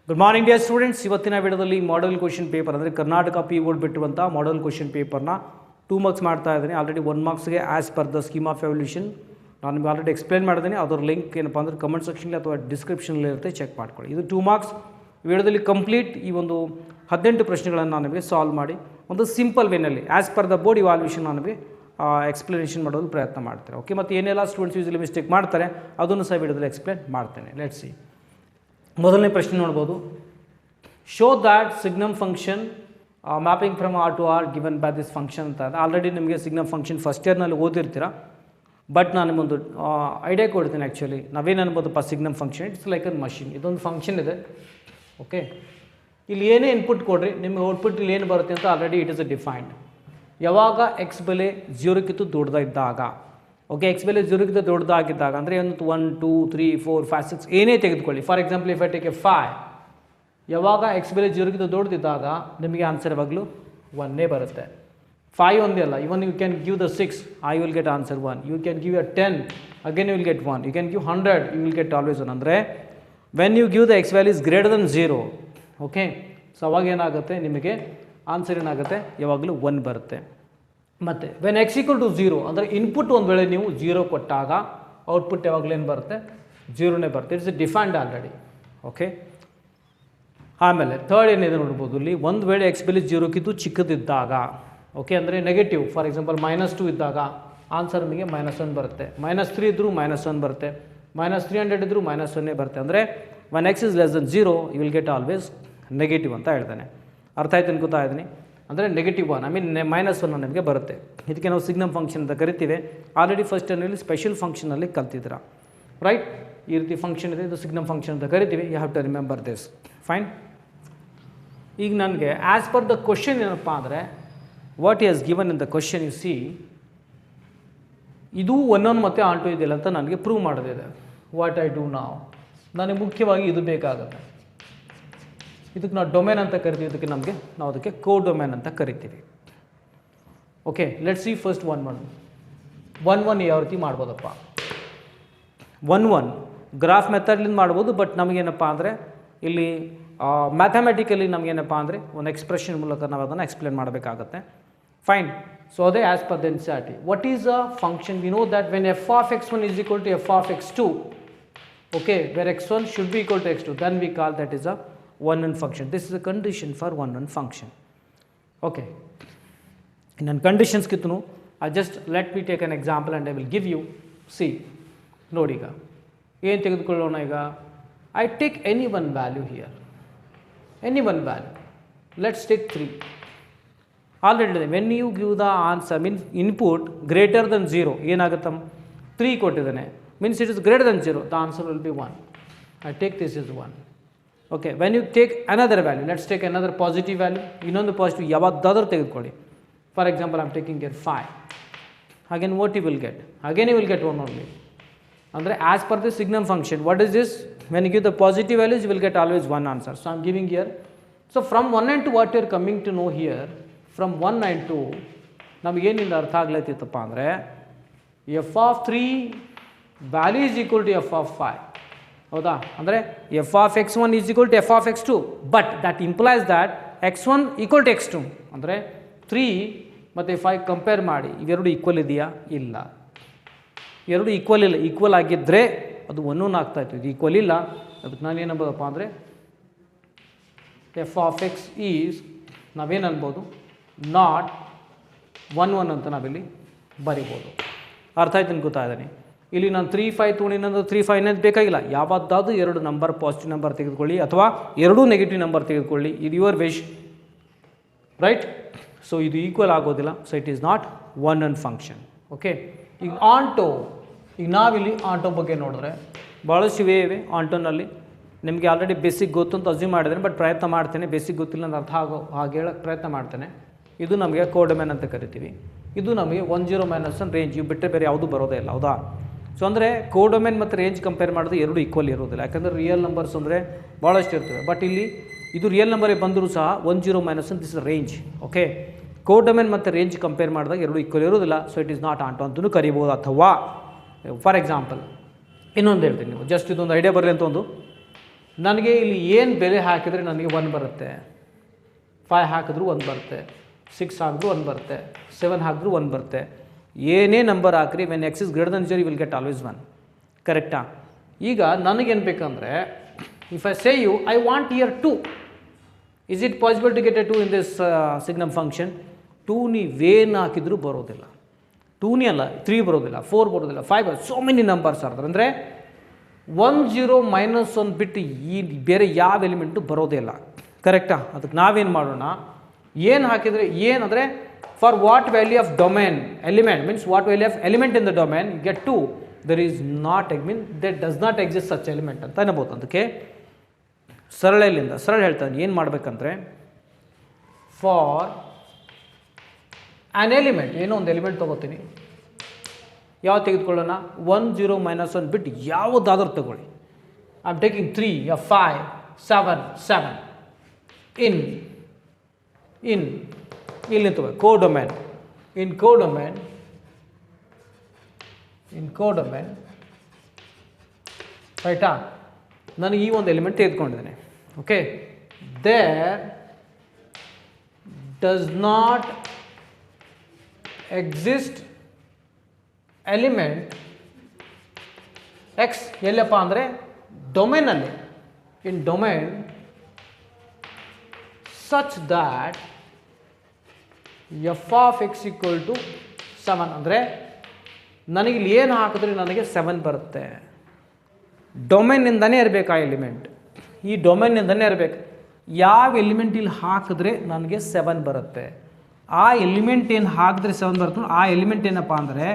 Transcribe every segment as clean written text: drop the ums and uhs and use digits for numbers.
Good morning dear students. ಇವತ್ತಿನ ವಿಡಿಯೋದಲ್ಲಿ model question paper ಅಂದರೆ ಕರ್ನಾಟಕ ಪಿ ಬೋರ್ಡ್ ಬಿಟ್ಟಿರುವಂಥ ಮಾಡೆಲ್ ಕ್ವಶನ್ ಪೇಪರ್ನ 2 ಮಾರ್ಕ್ಸ್ ಮಾಡ್ತಾ ಇದ್ದೀನಿ. ಆಲ್ರೆಡಿ 1 ಮಾರ್ಕ್ಸ್ಗೆ as per the scheme of evaluation ನಾನು ನಿಮಗೆ ಆಲ್ರೆಡಿ ಎಕ್ಸ್ಪ್ಲೇನ್ ಮಾಡಿದ್ದೀನಿ. ಅದರ ಲಿಂಕ್ ಏನಪ್ಪ ಅಂದರೆ ಕಮೆಂಟ್ ಸೆಕ್ಷನ್ಲಿ ಅಥವಾ ಡಿಸ್ಕ್ರಿಪ್ಷನಲ್ಲಿ ಇರುತ್ತೆ, ಚೆಕ್ ಮಾಡ್ಕೊಳ್ಳಿ. ಇದು 2 ಮಾರ್ಕ್ಸ್ ವಿಡಿಯೋದಲ್ಲಿ ಕಂಪ್ಲೀಟ್ ಈ ಒಂದು 18 ಪ್ರಶ್ನೆಗಳನ್ನು ನಾನು ನಿಮಗೆ ಸಾಲ್ವ್ ಮಾಡಿ ಒಂದು ಸಿಂಪಲ್ ವೇನಲ್ಲಿ as per the board evaluation ನಾನು ನಿಮಗೆ ಎಕ್ಸ್ಪ್ಲನೇಷನ್ ಮಾಡೋದು ಪ್ರಯತ್ನ ಮಾಡ್ತಾರೆ. ಓಕೆ, ಮತ್ತು ಏನೆಲ್ಲ ಸ್ಟೂಡೆಂಟ್ಸ್ ಯೂಸಲಿ ಮಿಸ್ಟೇಕ್ ಮಾಡ್ತಾರೆ ಅದನ್ನು ಸಹ ವಿಡಿಯೋದಲ್ಲಿ ಎಕ್ಸ್ಪ್ಲೇನ್ ಮಾಡ್ತೇನೆ. Let's see. ಮೊದಲನೇ ಪ್ರಶ್ನೆ ನೋಡ್ಬೋದು. Show that signum function mapping from R to R given by this function ಅಂತ. ಆಲ್ರೆಡಿ ನಿಮಗೆ ಸಿಗ್ನಮ್ ಫಂಕ್ಷನ್ ಫಸ್ಟ್ ಇಯರ್ನಲ್ಲಿ ಓದಿರ್ತೀರ, ಬಟ್ ನಾನು ನಿಮ್ಮೊಂದು ಐಡಿಯಾ ಕೊಡ್ತೀನಿ. ಆ್ಯಕ್ಚುಲಿ ನಾವೇನು ಅನ್ಬೋದಪ್ಪ, signum function it's like an machine. ಇದೊಂದು ಫಂಕ್ಷನ್ ಇದೆ. ಓಕೆ, ಇಲ್ಲಿ ಏನೇ ಇನ್ಪುಟ್ ಕೊಡ್ರಿ ನಿಮಗೆ ಔಟ್ಪುಟ್ ಇಲ್ಲಿ ಏನು ಬರುತ್ತೆ ಅಂತ already it is a defined. ಯಾವಾಗ ಎಕ್ಸ್ ಬೆಲೆ 0ಕ್ಕಿಂತ ದೊಡ್ಡದಿದ್ದಾಗ, ಓಕೆ, ಎಕ್ಸ್ ಬೆಲೆ 0ಕ್ಕಿಂತ ದೊಡ್ಡದಾಗಿದ್ದಾಗ ಅಂದರೆ ಒಂದು 1 2 3 4 5 6 ಏನೇ ತೆಗೆದುಕೊಳ್ಳಿ. For example if I take A 5, ಯಾವಾಗ ಎಕ್ಸ್ ಬೆಲೆ 0ಕ್ಕಿಂತ ದೊಡ್ಡದಿದ್ದಾಗ ನಿಮಗೆ ಆನ್ಸರ್ ಯಾವಾಗಲೂ 1 ಬರುತ್ತೆ. 5 ಒಂದೇ ಅಲ್ಲ, even you can give the 6, I will get answer 1. You can give a 10, again you will get 1. You can give 100, you will get always 1. ಅಂದರೆ when you give the x value is greater than 0, okay, so ಅವಾಗ ಏನಾಗುತ್ತೆ ನಿಮಗೆ answer ಏನಾಗುತ್ತೆ ಯಾವಾಗಲೂ 1 ಬರುತ್ತೆ. ಮತ್ತು when X equal to 0 ಅಂದರೆ input ಒಂದು ವೇಳೆ ನೀವು 0 ಕೊಟ್ಟಾಗ ಔಟ್ಪುಟ್ ಯಾವಾಗಲೂ ಏನು ಬರುತ್ತೆ, 0ನೇ ಬರುತ್ತೆ. It's defined already. ಓಕೆ, ಆಮೇಲೆ ಥರ್ಡ್ ಏನಿದೆ ನೋಡ್ಬೋದು. ಇಲ್ಲಿ ಒಂದು ವೇಳೆ ಎಕ್ಸ್ ಬೆಲೆ 0ಕ್ಕಿಂತ ಚಿಕ್ಕದಿದ್ದಾಗ, ಓಕೆ, ಅಂದರೆ ನೆಗೆಟಿವ್, ಫಾರ್ ಎಕ್ಸಾಂಪಲ್ -2 ಇದ್ದಾಗ ಆನ್ಸರ್ ನಿಮಗೆ -1 ಬರುತ್ತೆ. -3 ಇದ್ದರೂ -1 ಬರುತ್ತೆ. -300 ಇದ್ದರೂ -1 ಬರುತ್ತೆ. ಅಂದರೆ when x is less than 0 you will get always negative ಅಂತ ಹೇಳ್ತಾನೆ. ಅರ್ಥ ಆಯ್ತು ಅನ್ಕೋತಾ ಇದ್ದೀನಿ. ಅಂದರೆ -1 ಐ ಮೀನ್ -1 ನಮಗೆ ಬರುತ್ತೆ. ಇದಕ್ಕೆ ನಾವು ಸಿಗ್ನಮ್ ಫಂಕ್ಷನ್ ಅಂತ ಕರಿತೀವಿ. ಆಲ್ರೆಡಿ ಫಸ್ಟ್ ಟರ್ನಲ್ಲಿ ಸ್ಪೆಷಲ್ ಫಂಕ್ಷನಲ್ಲಿ ಕಲ್ತಿದ್ದೀರಾ, ರೈಟ್? ಈ ರೀತಿ ಫಂಕ್ಷನ್ ಇದೆ, ಇದು ಸಿಗ್ನಮ್ ಫಂಕ್ಷನ್ ಅಂತ ಕರಿತೀವಿ. You have to remember this. Fine. ಈಗ ನನಗೆ ಆ್ಯಸ್ ಪರ್ ದ ಕ್ವಶನ್ ಏನಪ್ಪ ಅಂದರೆ what is given in the question you see, ಇದು 1 ಮತ್ತು ಆನ್2 ಇದೆಯಲ್ಲ ಅಂತ ನನಗೆ ಪ್ರೂವ್ ಮಾಡೋದಿದೆ. ವಾಟ್ ಐ ಡೂ ನಾವು, ನನಗೆ ಮುಖ್ಯವಾಗಿ ಇದು ಬೇಕಾಗುತ್ತೆ. ಇದಕ್ಕೆ ನಾವು ಡೊಮೇನ್ ಅಂತ ಕರಿತೀವಿ. ಇದಕ್ಕೆ ನಾವು ಅದಕ್ಕೆ ಕೋ ಡೊಮೇನ್ ಅಂತ ಕರಿತೀವಿ. ಓಕೆ, ಲೆಟ್ಸ್ ಸಿ ಫಸ್ಟ್ 1 ಯಾವ ರೀತಿ ಮಾಡ್ಬೋದಪ್ಪ. 1 ಗ್ರಾಫ್ ಮೆಥಡ್ಲಿಂದ ಮಾಡ್ಬೋದು, ಬಟ್ ನಮಗೇನಪ್ಪ ಅಂದರೆ ಇಲ್ಲಿ ಮ್ಯಾಥಮೆಟಿಕಲಿ ನಮಗೇನಪ್ಪ ಅಂದರೆ ಒಂದು ಎಕ್ಸ್ಪ್ರೆಷನ್ ಮೂಲಕ ನಾವು ಅದನ್ನು ಎಕ್ಸ್ಪ್ಲೇನ್ ಮಾಡಬೇಕಾಗತ್ತೆ. ಫೈನ್. ಸೊ ಅದೇ as per the NCERT. What is a function? We know that when f of x1 is equal to f of x2, okay, where x1 should be equal to x2, then we call that is a 1 function. This is a condition for 1 function. Okay, in conditions kitnu I just let me take an example and I will give you. See, ನೋಡಿ ಈಗ ಏನು ತೆಗೆದುಕೊಳ್ಳೋಣ. ಈಗ I take any one value here, any one value. Let's take 3. Already when you give the answer means input greater than 0 ಏನಾಗುತ್ತೆ, 3 ಕೊಟ್ಟಿದ್ದಾನೆ, means it is greater than 0, the answer will be 1. I take this as 1. Okay, when you take another value, let's take another positive value, ಇನ್ನೊಂದು positive ಯಾವುದಾದ್ರೂ ತೆಗೆದುಕೊಳ್ಳಿ. For example I am taking here 5. Again what you will get? Again you will get 1 only. ಅಂದರೆ as per the signum function, what is this? When you give the positive values you will get always 1 answer. So I am giving here. So from 1 and 2 what you are coming to know here, from 1 and 2 ನಮಗೇನಿಲ್ಲ ಅರ್ಥ ಆಗ್ಲತ್ತಿತ್ತಪ್ಪ ಅಂದರೆ f of 3 value is equal to f of 5. ಹೌದಾ? ಅಂದರೆ f of x1 is equal to f of x2, but that implies that x1 equal to x2. ಅಂದರೆ 3 ಮತ್ತು 5 compare ಮಾಡಿ, ಇವೆರಡು ಈಕ್ವಲ್ ಇದೆಯಾ? ಇಲ್ಲ, ಎರಡು ಈಕ್ವಲ್ ಇಲ್ಲ. ಈಕ್ವಲ್ ಆಗಿದ್ದರೆ ಅದು 1 ಆಗ್ತಾಯಿತ್ತು, ಇದು ಈಕ್ವಲ್ ಇಲ್ಲ. ಅದಕ್ಕೆ ನಾನು ಏನು ಅನ್ಬೋದಪ್ಪ ಅಂದರೆ f of x ಈಸ್, ನಾವೇನು ಅನ್ಬೋದು, ನಾಟ್ 1 ಅಂತ ನಾವಿಲ್ಲಿ ಬರಿಬೋದು. ಅರ್ಥ ಆಯ್ತು ಅನ್ಕೋತಾ ಇದ್ದೀನಿ. ಇಲ್ಲಿ ನಾನು 3 5 ತೊಗೊಂಡಿನಂದ್ರೆ 3 5 ಅನ್ನೋದು ಬೇಕಾಗಿಲ್ಲ. ಯಾವತ್ತಾದರೂ 2 ನಂಬರ್ ಪಾಸಿಟಿವ್ ನಂಬರ್ ತೆಗೆದುಕೊಳ್ಳಿ ಅಥವಾ 2 ನೆಗೆಟಿವ್ ನಂಬರ್ ತೆಗೆದುಕೊಳ್ಳಿ, ಇದು ಯುವರ್ ವಿಶ್, ರೈಟ್? ಸೊ ಇದು ಈಕ್ವಲ್ ಆಗೋದಿಲ್ಲ. So it is not 1 function. Okay, ಈಗ ಆಂಟೋ, ಈಗ ನಾವಿಲ್ಲಿ ಆಂಟೋ ಬಗ್ಗೆ ನೋಡಿದ್ರೆ ಭಾಳಷ್ಟು ಇವೆ. ಆಂಟೋನಲ್ಲಿ ನಿಮಗೆ ಆಲ್ರೆಡಿ ಬೇಸಿಕ್ ಗೊತ್ತು ಅಂತ ಅಸ್ಯೂಮ್ ಮಾಡಿದ್ದೇನೆ, ಬಟ್ ಪ್ರಯತ್ನ ಮಾಡ್ತೇನೆ. ಬೇಸಿಕ್ ಗೊತ್ತಿಲ್ಲ ಅಂತ ಅರ್ಥ ಹಾಗೆ ಹೇಳೋಕ್ಕೆ ಪ್ರಯತ್ನ ಮಾಡ್ತೇನೆ. ಇದು ನಮಗೆ ಕೋಡೊಮೇನ್ ಅಂತ ಕರಿತೀವಿ. ಇದು ನಮಗೆ 1 0 -1 ರೇಂಜ್, ಇವು ಬಿಟ್ಟರೆ ಬೇರೆ ಯಾವುದೂ ಬರೋದೇ ಇಲ್ಲ. ಹೌದಾ? ಸೊ ಅಂದರೆ ಕೋಡೊಮೇನ್ ಮತ್ತು ರೇಂಜ್ ಕಂಪೇರ್ ಮಾಡಿದ್ರೆ ಎರಡು ಈಕ್ವಲ್ ಇರೋದಿಲ್ಲ. ಯಾಕಂದರೆ ರಿಯಲ್ ನಂಬರ್ಸ್ ಅಂದರೆ ಭಾಳಷ್ಟು ಇರ್ತವೆ. ಬಟ್ ಇಲ್ಲಿ ಇದು ರಿಯಲ್ ನಂಬರೇ ಬಂದರೂ ಸಹ 1 0 -1 ದಿಸ್ ರೇಂಜ್. ಓಕೆ, ಕೋಡೊಮೇನ್ ಮತ್ತು ರೇಂಜ್ ಕಂಪೇರ್ ಮಾಡಿದಾಗ ಎರಡು ಈಕ್ವಲ್ ಇರೋದಿಲ್ಲ. So it is not Anto ಅಂತಲೂ ಕರಿಬೋದು. ಅಥವಾ ಫಾರ್ ಎಕ್ಸಾಂಪಲ್ ಇನ್ನೊಂದು ಹೇಳ್ತೀನಿ, ನೀವು ಜಸ್ಟ್ ಇದೊಂದು ಐಡಿಯಾ ಬರಲಿ ಅಂತ ಒಂದು ನನಗೆ ಇಲ್ಲಿ ಏನು ಬೆಲೆ ಹಾಕಿದರೆ ನನಗೆ 1 ಬರುತ್ತೆ, 5 ಹಾಕಿದ್ರೂ 1 ಬರುತ್ತೆ, 6 ಹಾಕಿದ್ರೂ 1 ಬರುತ್ತೆ, 7 ಹಾಕಿದ್ರೂ 1 ಬರುತ್ತೆ. ಏನೇ ನಂಬರ್ ಹಾಕ್ರಿ when x is greater than 0 you will get always 1. ಕರೆಕ್ಟಾ? ಈಗ ನನಗೇನು ಬೇಕಂದರೆ if I say you I want here 2, is it possible to get a 2 in this signum function? 2 ನೀವೇನು ಹಾಕಿದ್ರೂ ಬರೋದಿಲ್ಲ, 2 ಅಲ್ಲ 3 ಬರೋದಿಲ್ಲ, 4 ಬರೋದಿಲ್ಲ, 5 ಸೋ ಮೆನಿ ನಂಬರ್ಸ್ ಆರ್ತಾರೆ. ಅಂದರೆ 1 0 -1 ಬಿಟ್ಟು ಈ ಬೇರೆ ಯಾವ ಎಲಿಮೆಂಟು ಬರೋದೇ ಇಲ್ಲ. ಕರೆಕ್ಟಾ? ಅದಕ್ಕೆ ನಾವೇನು ಮಾಡೋಣ, ಏನು ಹಾಕಿದರೆ ಏನಂದರೆ for what value of domain element means what value of element in the domain get 2 there is not mean that does not exist such element ಅಂತ ಅನ್ನಬಹುದು. ಅದಕ್ಕೆ ಸರಳ ಹೇಳ್ತಾನೆ ಏನು ಮಾಡಬೇಕಂದ್ರೆ ಫಾರ್ ಆ್ಯನ್ ಎಲಿಮೆಂಟ್, ಏನೋ ಒಂದು ಎಲಿಮೆಂಟ್ ತೊಗೋತೀನಿ, ಯಾವ ತೆಗೆದುಕೊಳ್ಳೋಣ, 1 0 -1 ಬಿಟ್ಟು ಯಾವುದಾದ್ರೂ ತಗೊಳ್ಳಿ. ಐ ಆಮ್ ಟೇಕಿಂಗ್ 3 5 7 7 ಇನ್ ಇಲ್ಲಿ ತಗೋ ಕೋಡೊಮೇನ್, ಇನ್ ಕೋಡೊಮೇನ್ ರೈಟಾ, ನನಗೆ ಈ ಒಂದು ಎಲಿಮೆಂಟ್ ತೆಗೆದುಕೊಂಡಿದ್ದೇನೆ. Okay, there does not exist element x ಎಲ್ಲಪ್ಪ ಅಂದರೆ ಡೊಮೇನಲ್ಲಿ, in domain such that f of x equal to 7. ಅಂದರೆ ನನಗೆ ಇಲ್ಲಿ ಏನು ಹಾಕಿದ್ರೆ ನನಗೆ 7 ಬರುತ್ತೆ. ಡೊಮೇನ್ನಿಂದನೇ ಇರಬೇಕು ಆ ಎಲಿಮೆಂಟ್, ಈ ಡೊಮೇನ್ನಿಂದನೇ ಇರಬೇಕು. ಯಾವ ಎಲಿಮೆಂಟ್ ಇಲ್ಲಿ ಹಾಕಿದ್ರೆ ನನಗೆ 7 ಬರುತ್ತೆ, ಆ ಎಲಿಮೆಂಟ್ ಏನು ಹಾಕಿದ್ರೆ 7 ಬರುತ್ತೆ, ಆ ಎಲಿಮೆಂಟ್ ಏನಪ್ಪ ಅಂದರೆ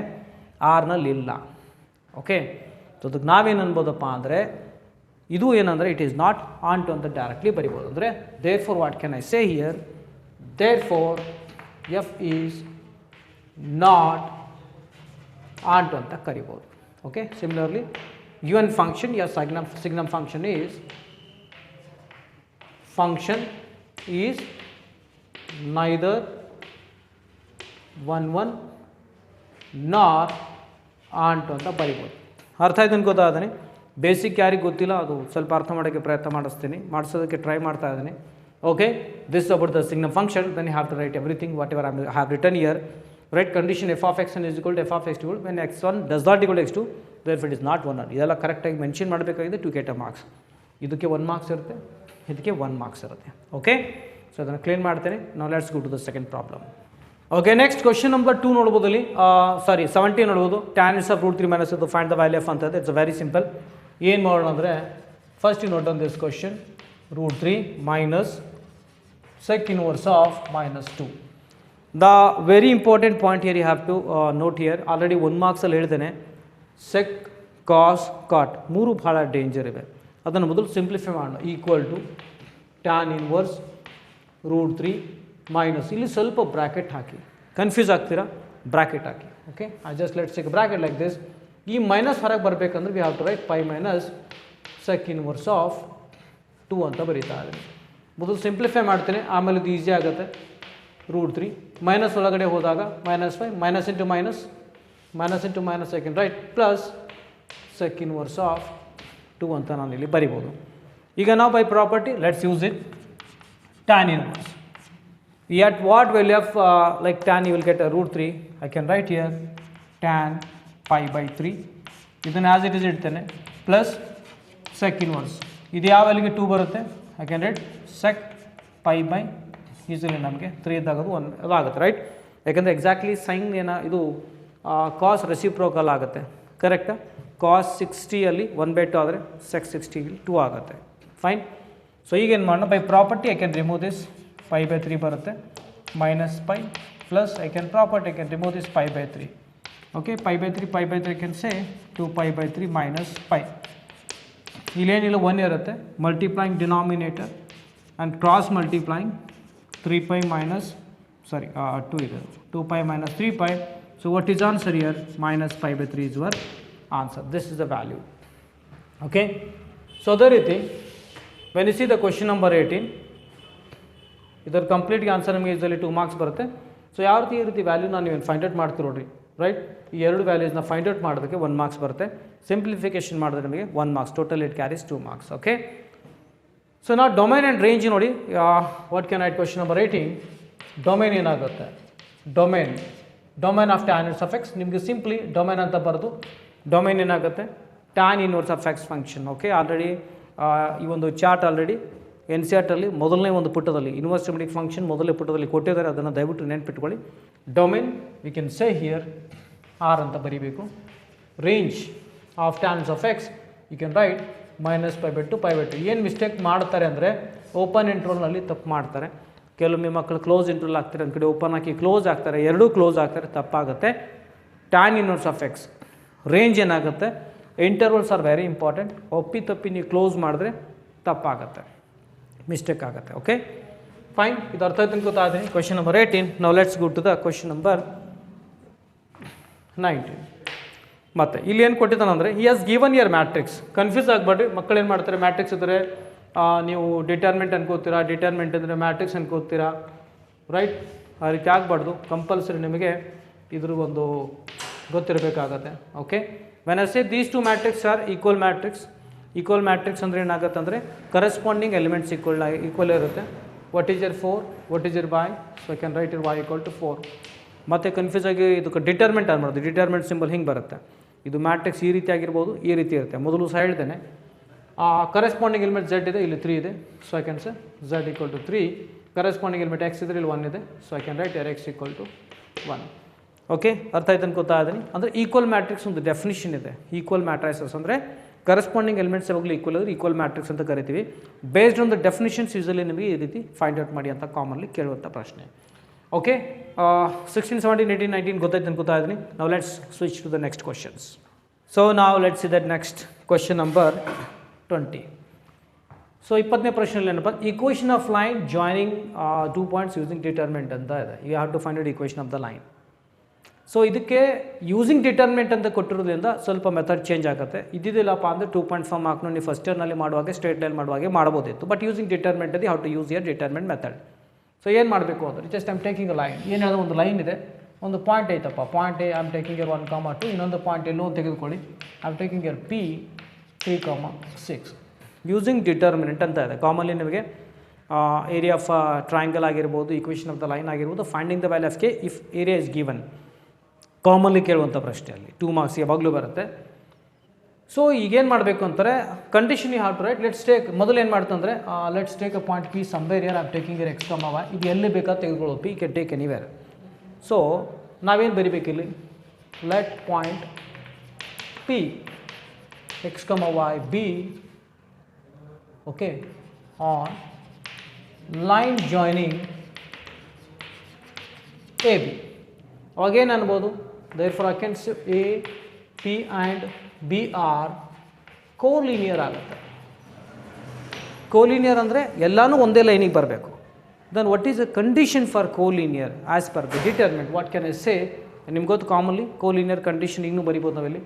ಆರ್ನಲ್ಲಿ ಇಲ್ಲ. ಓಕೆ, ಸೊ ಅದಕ್ಕೆ ನಾವೇನು ಅನ್ಬೋದಪ್ಪ ಅಂದರೆ ಇದು ಏನಂದರೆ it is not onto ಅಂತ ಡೈರೆಕ್ಟ್ಲಿ ಬರಿಬೋದು. ಅಂದರೆ therefore what can I say here, therefore F is not onto ಅಂತ ಕರಿಬೋದು. Okay, similarly given function your signum function is neither 1 1 nor onto ಅಂತ ಬರಿಬೋದು. ಅರ್ಥ ಆಯ್ತು ಅನ್ಕೋತಾಯಿದ್ದೀನಿ. Basic ಯಾರಿಗೆ ಗೊತ್ತಿಲ್ಲ ಅದು ಸ್ವಲ್ಪ ಅರ್ಥ ಮಾಡೋಕ್ಕೆ ಪ್ರಯತ್ನ ಮಾಡಿಸೋದಕ್ಕೆ ಟ್ರೈ ಮಾಡ್ತಾ ಇದ್ದೀನಿ. Okay, this about the signum function. Then you have to write everything whatever I have written here. Write condition f of x is equal to f of x when x1 does not equal x2 therefore it is not 1 ಇದೆಲ್ಲ ಕರೆಕ್ಟಾಗಿ mention ಮಾಡಬೇಕಾಗಿದೆ to get a marks. ಇದಕ್ಕೆ 1 marks ಇರುತ್ತೆ, ಇದಕ್ಕೆ 1 marks ಇರುತ್ತೆ. Okay, so ಅದನ್ನು clean ಮಾಡ್ತೇನೆ. ನಾವು let's go to the second problem. Okay, next question number 2 ನೋಡ್ಬೋದು. ಇಲ್ಲಿ 17 ನೋಡ್ಬೋದು. tan is of √3 minus to find the value of ಅಂತ. It's very simple. ಏನು ಮಾಡೋಣ ಅಂದರೆ first you note on this question, √3 minus sec inverse of -2. The very important point here you have to note here, already 1 ಮಾರ್ಕ್ಸಲ್ಲಿ ಹೇಳ್ತೇನೆ, sec ಕಾಸ್ ಕಾಟ್ 3 ಭಾಳ danger ಇವೆ. ಅದನ್ನು ಮೊದಲು simplify ಮಾಡೋಣ. Equal to tan inverse √3 minus, ಇಲ್ಲಿ ಸ್ವಲ್ಪ ಬ್ರ್ಯಾಕೆಟ್ ಹಾಕಿ, ಕನ್ಫ್ಯೂಸ್ ಆಗ್ತೀರಾ, ಬ್ರ್ಯಾಕೆಟ್ ಹಾಕಿ. Okay, I just let's take bracket like this. ಈ ಮೈನಸ್ ಹೊರಗೆ ಬರಬೇಕಂದ್ರೆ we have to write pi minus sec inverse of 2 ಅಂತ ಬರೀತಾ ಇದ್ದೀನಿ. ಮೊದಲು ಸಿಂಪ್ಲಿಫೈ ಮಾಡ್ತೇನೆ, ಆಮೇಲೆ ಇದು ಈಸಿ ಆಗುತ್ತೆ. √3 ಮೈನಸ್ ಒಳಗಡೆ ಹೋದಾಗ -5 minus into minus second right plus sec inverse of 2 ಅಂತ ನಾನು ಇಲ್ಲಿ ಬರಿಬೋದು. ಈಗ ನಾವು by property let's use it. Tan inverse at what value of like tan you will get a √3, I can write here tan pi by 3, ಇದನ್ನು as it is ಇಡ್ತೇನೆ, plus sec inverse. ಇದು ಯಾವ ವ್ಯಾಲ್ಯೂಗೆ 2 ಬರುತ್ತೆ, I can write sec pi by easily ನಮಗೆ 3 ಇದ್ದಾಗದು 1 ಅದಾಗುತ್ತೆ. Right, ಯಾಕಂದರೆ ಎಕ್ಸಾಕ್ಟ್ಲಿ ಸೈನ್ ಇದು ಕಾಸ್ ರೆಸಿಪ್ರೋಕಲ್ ಆಗುತ್ತೆ. ಕರೆಕ್ಟಾ? ಕಾಸ್ 60ಅಲ್ಲಿ 1/2 ಆದರೆ ಸೆಕ್ 60 2 ಆಗುತ್ತೆ. ಫೈನ್. ಸೊ ಈಗೇನು ಮಾಡೋಣ, by property I can remove this, pi by 3 ಬರುತ್ತೆ, minus pi plus I can property I can remove this pi by 3. Okay, pi by 3 can say 2 pi by 3 minus pi. ಇಲ್ಲೇನಿಲ್ಲ 1 ಇರುತ್ತೆ, multiplying denominator and cross multiplying 3 pi minus 2 ಇದೆ, 2 pi minus 3 pi. So what is answer here? Minus pi by 3 is your answer. This is the value. Okay, so ಅದೇ ರೀತಿ when you see the question number 18, ಇದರ complete answer ನಿಮಗೆ ಇದರಲ್ಲಿ 2 marks ಬರುತ್ತೆ. So ಯಾವ ರೀತಿ ಈ ರೀತಿ ವ್ಯಾಲ್ಯೂನ ನೀವೇನು ಫೈಂಡ್ ಔಟ್ ಮಾಡ್ತೀರಿ ನೋಡಿರಿ. ರೈಟ್, ಈ 2 ವ್ಯಾಲ್ಯೂಸ್ನ ಫೈಂಡ್ ಔಟ್ ಮಾಡೋದಕ್ಕೆ 1 ಮಾರ್ಕ್ಸ್ ಬರುತ್ತೆ. ಸಿಂಪ್ಲಿಫಿಕೇಶನ್ ಮಾಡಿದ್ರೆ ನಿಮಗೆ 1 marks, total it carries 2 marks. Okay, so ನಾವು ಡೊಮೈನ್ ಆ್ಯಂಡ್ ರೇಂಜ್ ನೋಡಿ, what can eight question number 18. Domain ಏನಾಗುತ್ತೆ, domain of tan inverse of x. ನಿಮಗೆ ಸಿಂಪ್ಲಿ ಡೊಮೈನ್ ಅಂತ ಬರೆದು ಡೊಮೈನ್ ಏನಾಗುತ್ತೆ tan inverse of x function. Okay, already ಈ ಒಂದು chart already NCERT ಅಲ್ಲಿ ಮೊದಲನೇ ಒಂದು ಪುಟದಲ್ಲಿ ಇನ್ವರ್ಸ್ ಟ್ರಿಮೆಟಿಕ್ ಫಂಕ್ಷನ್ ಮೊದಲನೇ ಪುಟದಲ್ಲಿ ಕೊಟ್ಟಿದ್ದಾರೆ, ಅದನ್ನು ದಯವಿಟ್ಟು ನೆನ್ಪಿಟ್ಕೊಳ್ಳಿ. Domain we can say here R ಅಂತ ಬರೀಬೇಕು. Range of tans of x you can write -π/2. ಏನು ಮಿಸ್ಟೇಕ್ ಮಾಡ್ತಾರೆ ಅಂದರೆ ಓಪನ್ ಇಂಟ್ರೋಲ್ನಲ್ಲಿ ತಪ್ಪು ಮಾಡ್ತಾರೆ. ಕೆಲವೊಮ್ಮೆ ಮಕ್ಕಳು ಕ್ಲೋಸ್ ಇಂಟ್ರೋಲ್ ಆಗ್ತಾರೆ, ಒಂದು ಕಡೆ ಓಪನ್ ಹಾಕಿ ಕ್ಲೋಸ್ ಆಗ್ತಾರೆ, ಎರಡೂ ಕ್ಲೋಸ್ ಆಗ್ತಾರೆ, ತಪ್ಪಾಗುತ್ತೆ. Tan inverse of X range ಏನಾಗುತ್ತೆ, ಇಂಟರ್ವಲ್ಸ್ ಆರ್ ವೆರಿ ಇಂಪಾರ್ಟೆಂಟ್. ತಪ್ಪಿ ನೀವು ಕ್ಲೋಸ್ ಮಾಡಿದ್ರೆ ತಪ್ಪಾಗುತ್ತೆ, ಮಿಸ್ಟೇಕ್ ಆಗುತ್ತೆ. ಓಕೆ ಫೈನ್, ಇದು ಅರ್ಥ ಆಯ್ತು ಅನ್ಕೋತಾ ಇದ್ದೀನಿ. Question number 18. ನಾವು let's go to the question number 19. ಮತ್ತು ಇಲ್ಲಿ ಏನು ಕೊಟ್ಟಿದ್ದಾನೆ ಅಂದರೆ he has given here matrix. Confuse ಆಗಬೇಡ್ರಿ, ಮಕ್ಕಳು ಏನು ಮಾಡ್ತಾರೆ, ಮ್ಯಾಟ್ರಿಕ್ಸ್ ಇದ್ದರೆ ನೀವು ಡಿಟರ್ಮೆಂಟ್ ಅನ್ಕೋತೀರಾ, ಡಿಟರ್ಮೆಂಟ್ ಅಂದರೆ ಮ್ಯಾಟ್ರಿಕ್ಸ್ ಅನ್ಕೋತೀರಾ, ರೈಟ್? ಆ ರೀತಿ ಆಗಬಾರ್ದು. ಕಂಪಲ್ಸರಿ ನಿಮಗೆ ಇದ್ರ ಒಂದು ಗೊತ್ತಿರಬೇಕಾಗತ್ತೆ. Okay, when I say these two matrix are equal matrix ಅಂದರೆ ಏನಾಗುತ್ತೆ ಅಂದರೆ ಕರೆಸ್ಪಾಂಡಿಂಗ್ ಎಲಿಮೆಂಟ್ಸ್ ಈಕ್ವಲ್ ಇರುತ್ತೆ. What is here 4, what is here y, so I can write here y = 4. ಮತ್ತು ಕನ್ಫ್ಯೂಸ್ ಆಗಿ ಇದಕ್ಕೆ ಡಿಟರ್ಮೆಂಟ್ ಏನು ಮಾಡೋದು, ಡಿಟರ್ಮೆಂಟ್ ಸಿಂಬಲ್ ಹಿಂಗೆ ಬರುತ್ತೆ. ಇದು ಮ್ಯಾಟ್ರಿಕ್ಸ್ ಈ ರೀತಿ ಆಗಿರ್ಬೋದು, ಈ ರೀತಿ ಇರುತ್ತೆ. ಮೊದಲು ಸಹ ಹೇಳ್ತೇನೆ, ಕರೆಸ್ಪಾಂಡಿಂಗ್ ಎಲಿಮೆಂಟ್ z ಇದೆ, ಇಲ್ಲಿ 3 ಇದೆ, so I can say z = 3. Corresponding element x ಇದ್ರೆ ಇಲ್ಲಿ 1 ಇದೆ, so I can write your x = 1. ಓಕೆ, ಅರ್ಥ ಆಯ್ತು ಅನ್ಕೋತಾ ಇದ್ದೀನಿ. ಅಂದರೆ ಈಕ್ವಲ್ ಮ್ಯಾಟ್ರಿಕ್ಸ್ ಒಂದು ಡೆಫಿನಿಷನ್ ಇದೆ. ಈಕ್ವಲ್ ಮ್ಯಾಟ್ರೈಸಸ್ ಅಂದರೆ ಕರೆಸ್ಪಾಂಡಿಂಗ್ ಎಲಿಮೆಂಟ್ಸ್ ಯಾವಾಗಲೂ ಈಕ್ವಲ್ ಆದರೆ ಈಕ್ವಲ್ ಮ್ಯಾಟ್ರಿಕ್ಸ್ ಅಂತ ಕರಿತೀವಿ. Based on the definitions usually ನಿಮಗೆ ಈ ರೀತಿ ಫೈಂಡ್ ಔಟ್ ಮಾಡಿ ಅಂತ ಕಾಮನ್ಲಿ ಕೇಳುವಂಥ ಪ್ರಶ್ನೆ. ಓಕೆ, 16, 17, 18, 19 ಗೊತ್ತಾಯ್ತು ಅನ್ಕೋತಾ ಇದ್ದೀನಿ. ನಾವು let's switch to the next questions. So ನಾವು let's see that next question number 20. So 20ನೇ ಪ್ರಶ್ನೆಯಲ್ಲಿ ಏನಪ್ಪ, equation of line joining 2 points using determinant ಅಂತ ಇದೆ. You have to find out equation of the line. So ಇದಕ್ಕೆ using determinant ಅಂತ ಕೊಟ್ಟಿರೋದ್ರಿಂದ ಸ್ವಲ್ಪ ಮೆಥಡ್ ಚೇಂಜ್ ಆಗುತ್ತೆ. ಇದ್ದಿದ್ದಿಲ್ಲಪ್ಪ ಅಂದರೆ 2.5 ಮಾರ್ಕ್ನ ನೀವು ಫಸ್ಟ್ ಇಯರ್ನಲ್ಲಿ ಮಾಡುವಾಗ ಸ್ಟ್ರೇಟ್ ಲೈನ್ ಮಾಡುವಾಗೆ ಮಾಡ್ಬೋದಿತ್ತು. ಬಟ್ ಯೂಸಿಂಗ್ ಡಿಟರ್ಮೆಂಟ್ ಅದು how to use here determinant method. So ಏನು ಮಾಡಬೇಕು ಅಂದರೆ just I'm taking a line. ಏನಾದರೂ ಒಂದು ಲೈನ್ ಇದೆ, ಒಂದು ಪಾಯಿಂಟ್ ಐತಪ್ಪ, point A I'm taking here 1, 2, ಇನ್ನೊಂದು ಪಾಯಿಂಟ್ ಎಲ್ಲೋ ತೆಗೆದುಕೊಳ್ಳಿ, I'm taking here P 3, 6. Using determinant ಅಂತ ಇದೆ. ಕಾಮನ್ಲಿ ನಿಮಗೆ ಏರಿಯಾ ಆಫ್ ಟ್ರಯಾಂಗಲ್ ಆಗಿರ್ಬೋದು, ಈಕ್ವೇಷನ್ ಆಫ್ ದ ಲೈನ್ ಆಗಿರ್ಬೋದು, finding the value of K if area is given, commonly ಕೇಳುವಂಥ ಪ್ರಶ್ನೆಯಲ್ಲಿ 2 ಮಾರ್ಕ್ಸ್ ಯಾವಾಗಲೂ ಬರುತ್ತೆ. ಸೊ ಈಗೇನು ಮಾಡಬೇಕು ಅಂತಾರೆ, condition you have to write. Let's take, ಮೊದಲು ಏನು ಮಾಡ್ತಂದರೆ let's take a point P somewhere here, I'm taking here x, y. ಇದು ಎಲ್ಲಿ ಬೇಕಾದ್ರೆ ತೆಗೆದುಕೊಳ್ಳೋದು, P can take anywhere. So ನಾವೇನು ಬರಿಬೇಕಿಲ್ಲಿ, let point P x, y B, okay, on line joining AB. ಅವಾಗೇನು ಅನ್ಬೋದು, therefore I can say A, P and B are ಕೋಲಿನಿಯರ್ ಆಗುತ್ತೆ. ಕೋಲಿನಿಯರ್ ಅಂದರೆ ಎಲ್ಲನೂ ಒಂದೇ ಲೈನಿಗೆ ಬರಬೇಕು. Then what is a condition for collinear as per the determinant, what can I say? ನಿಮ್ಗೆ ಗೊತ್ತು ಕಾಮನ್ಲಿ ಕೋಲಿನಿಯರ್ ಕಂಡೀಷನ್ ಇನ್ನೂ ಬರಿಬೋದು ನಾವಿಲ್ಲಿ.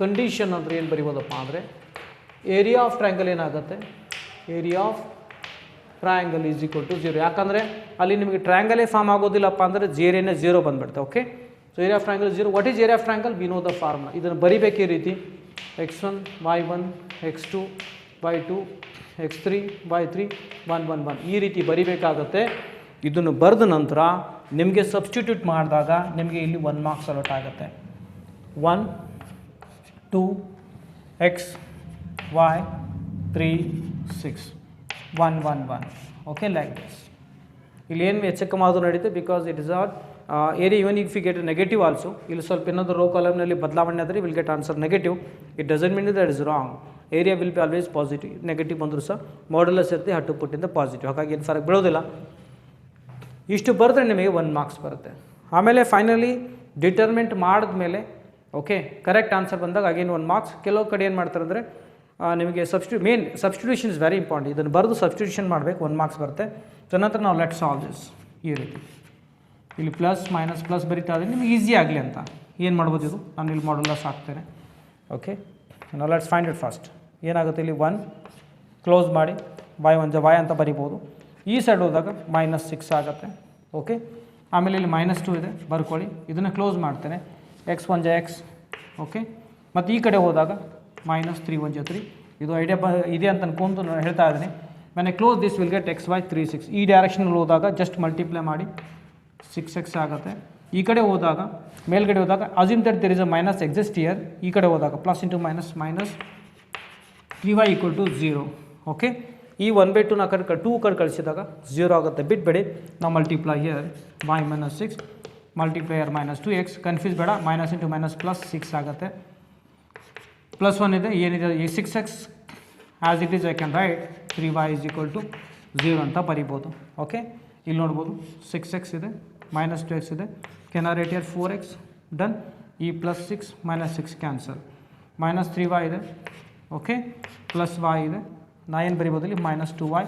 ಕಂಡೀಷನ್ ಅಂದರೆ ಏನು ಬರಿಬೋದಪ್ಪ ಅಂದರೆ ಏರಿಯಾ ಆಫ್ ಟ್ರಯಾಂಗಲ್ ಏನಾಗುತ್ತೆ, area of triangle is equal to 0. ಯಾಕಂದರೆ ಅಲ್ಲಿ ನಿಮಗೆ ಟ್ರಯಾಂಗಲೇ ಫಾರ್ಮ್ ಆಗೋದಿಲ್ಲಪ್ಪ ಅಂದರೆ ಏರಿಯಾನೇ 0 ಬಂದುಬಿಡುತ್ತೆ. Okay, so area of triangle 0. What is area of triangle? We know the formula. ಇದನ್ನು ಬರಿಬೇಕು ಈ ರೀತಿ, x1 y1 x2 y2 x3 y3 1 1 1 ಈ ರೀತಿ ಬರಿಬೇಕಾಗುತ್ತೆ. ಇದನ್ನು ಬರೆದ ನಂತರ ನಿಮಗೆ ಸಬ್ಸ್ಟಿಟ್ಯೂಟ್ ಮಾಡಿದಾಗ ನಿಮಗೆ ಇಲ್ಲಿ 1 ಮಾರ್ಕ್ಸ್ ಅಲೋಟ್ ಆಗುತ್ತೆ. 1 2 x y 3 6 1 1 1. Okay, like this. ಇಲ್ಲಿ ಏನು ಹೆಚ್ಚು ಮಾತು ನಡೀತೆ, because it is our area. Even if you get negative also, ಇಲ್ಲಿ ಸ್ವಲ್ಪ ಇನ್ನೊಂದು ರೋ ಕಾಲಮ್ನಲ್ಲಿ ಬದಲಾವಣೆ ಆದರೆ will get answer negative. It doesn't mean that is wrong. Area will be always positive. Negative ಬಂದರೂ ಸಹ ಮಾಡಲಸ್ ಇರುತ್ತೆ, ಹಟ್ಟು ಪುಟ್ಟಿಂದ ಪಾಸಿಟಿವ್. ಹಾಗಾಗಿ ಏನು ಫರಕ್ ಬೀಳೋದಿಲ್ಲ. ಇಷ್ಟು ಬರೆದ್ರೆ ನಿಮಗೆ 1 ಮಾರ್ಕ್ಸ್ ಬರುತ್ತೆ. ಆಮೇಲೆ ಫೈನಲಿ ಡಿಟರ್ಮೆಂಟ್ ಮಾಡಿದ್ಮೇಲೆ ಓಕೆ ಕರೆಕ್ಟ್ ಆನ್ಸರ್ ಬಂದಾಗ ಅಗೇನ್ 1 ಮಾರ್ಕ್ಸ್. ಕೆಲವು ಕಡೆ ಏನು ಮಾಡ್ತಾರೆ ಅಂದರೆ ನಿಮಗೆ ಸಬ್ಸ್ಟಿಟ್ಯೂಷನ್ ಇಸ್ ವೆರಿ ಇಂಪಾರ್ಟೆಂಟ್. ಇದನ್ನು ಬರೆದು ಸಬ್ಸ್ಟಿಟ್ಯೂಷನ್ ಮಾಡಬೇಕು, 1 ಮಾರ್ಕ್ಸ್ ಬರುತ್ತೆ. ತದನಂತರ ನಾವು ಲೆಟ್ಸ್ ಸಾಲ್ವ್ ದಿಸ್ ಈ ರೀತಿ. ಇಲ್ಲಿ ಪ್ಲಸ್ ಮೈನಸ್ ಪ್ಲಸ್ ಬರೀತಾ ಇದ್ದೀನಿ ನಿಮಗೆ ಈಸಿ ಆಗಲಿ ಅಂತ. ಏನು ಮಾಡ್ಬೋದು ಇದು, ನಾನು ಇಲ್ಲಿ ಮಾಡಲಸ್ ಹಾಕ್ತೇನೆ. ಓಕೆ, ನಾವು ಲೆಟ್ಸ್ ಫೈಂಡ್ ಇಟ್ ಫಸ್ಟ್. ಏನಾಗುತ್ತೆ ಇಲ್ಲಿ 1 ಕ್ಲೋಸ್ ಮಾಡಿ y ಅಂತ ಬರಿಬೋದು. ಈ ಸೈಡ್ ಹೋದಾಗ -6 ಆಗುತ್ತೆ. ಓಕೆ, ಆಮೇಲೆ ಇಲ್ಲಿ -2 ಇದೆ, ಬರ್ಕೊಳ್ಳಿ. ಇದನ್ನು ಕ್ಲೋಸ್ ಮಾಡ್ತೇನೆ, x1 x. ಓಕೆ, ಮತ್ತು ಈ ಕಡೆ ಹೋದಾಗ -3 1 3 ಇದು ಐಡಿಯಾ ಇದೆ ಅಂತ ಅನ್ಕೊಂಡು ನಾನು ಹೇಳ್ತಾ ಇದ್ದೀನಿ. When I close this will get X Y 3 6. ಈ ಡೈರೆಕ್ಷನಲ್ಲಿ ಹೋದಾಗ ಜಸ್ಟ್ ಮಲ್ಟಿಪ್ಲೈ ಮಾಡಿ 6x ಆಗುತ್ತೆ. ಈ ಕಡೆ ಹೋದಾಗ ಮೇಲ್ಗಡೆ ಹೋದಾಗ assume that there is a minus exist here. ಈ ಕಡೆ ಹೋದಾಗ plus into minus minus 3y = 0. ಓಕೆ, ಈ 1/2 ನ ಕಡೆ 2 ಕಡೆ ಕಳಿಸಿದಾಗ 0 ಆಗುತ್ತೆ. ಬಿಟ್ಬೇಡಿ, ನಾವು multiply here y - 6 multiplier -2x. Confuse ಬೇಡ, ಮೈನಸ್ ಇಂಟು ಮೈನಸ್ ಪ್ಲಸ್ 6 ಆಗುತ್ತೆ. ಪ್ಲಸ್ 1 ಇದೆ, ಏನಿದೆ ಈ 6x as it is I can right 3y = 0 ಅಂತ ಬರಿಬೋದು. ಓಕೆ, ಇಲ್ಲಿ ನೋಡ್ಬೋದು 6x ಇದೆ, -2x ಇದೆ, Ken right here 4x. Done. ಈ ಪ್ಲಸ್ 6 -6 ಕ್ಯಾನ್ಸಲ್, -3y ಇದೆ. ಓಕೆ, ಪ್ಲಸ್ y ಇದೆ. ನಾ ಏನು ಬರಿಬೋದು ಇಲ್ಲಿ -2y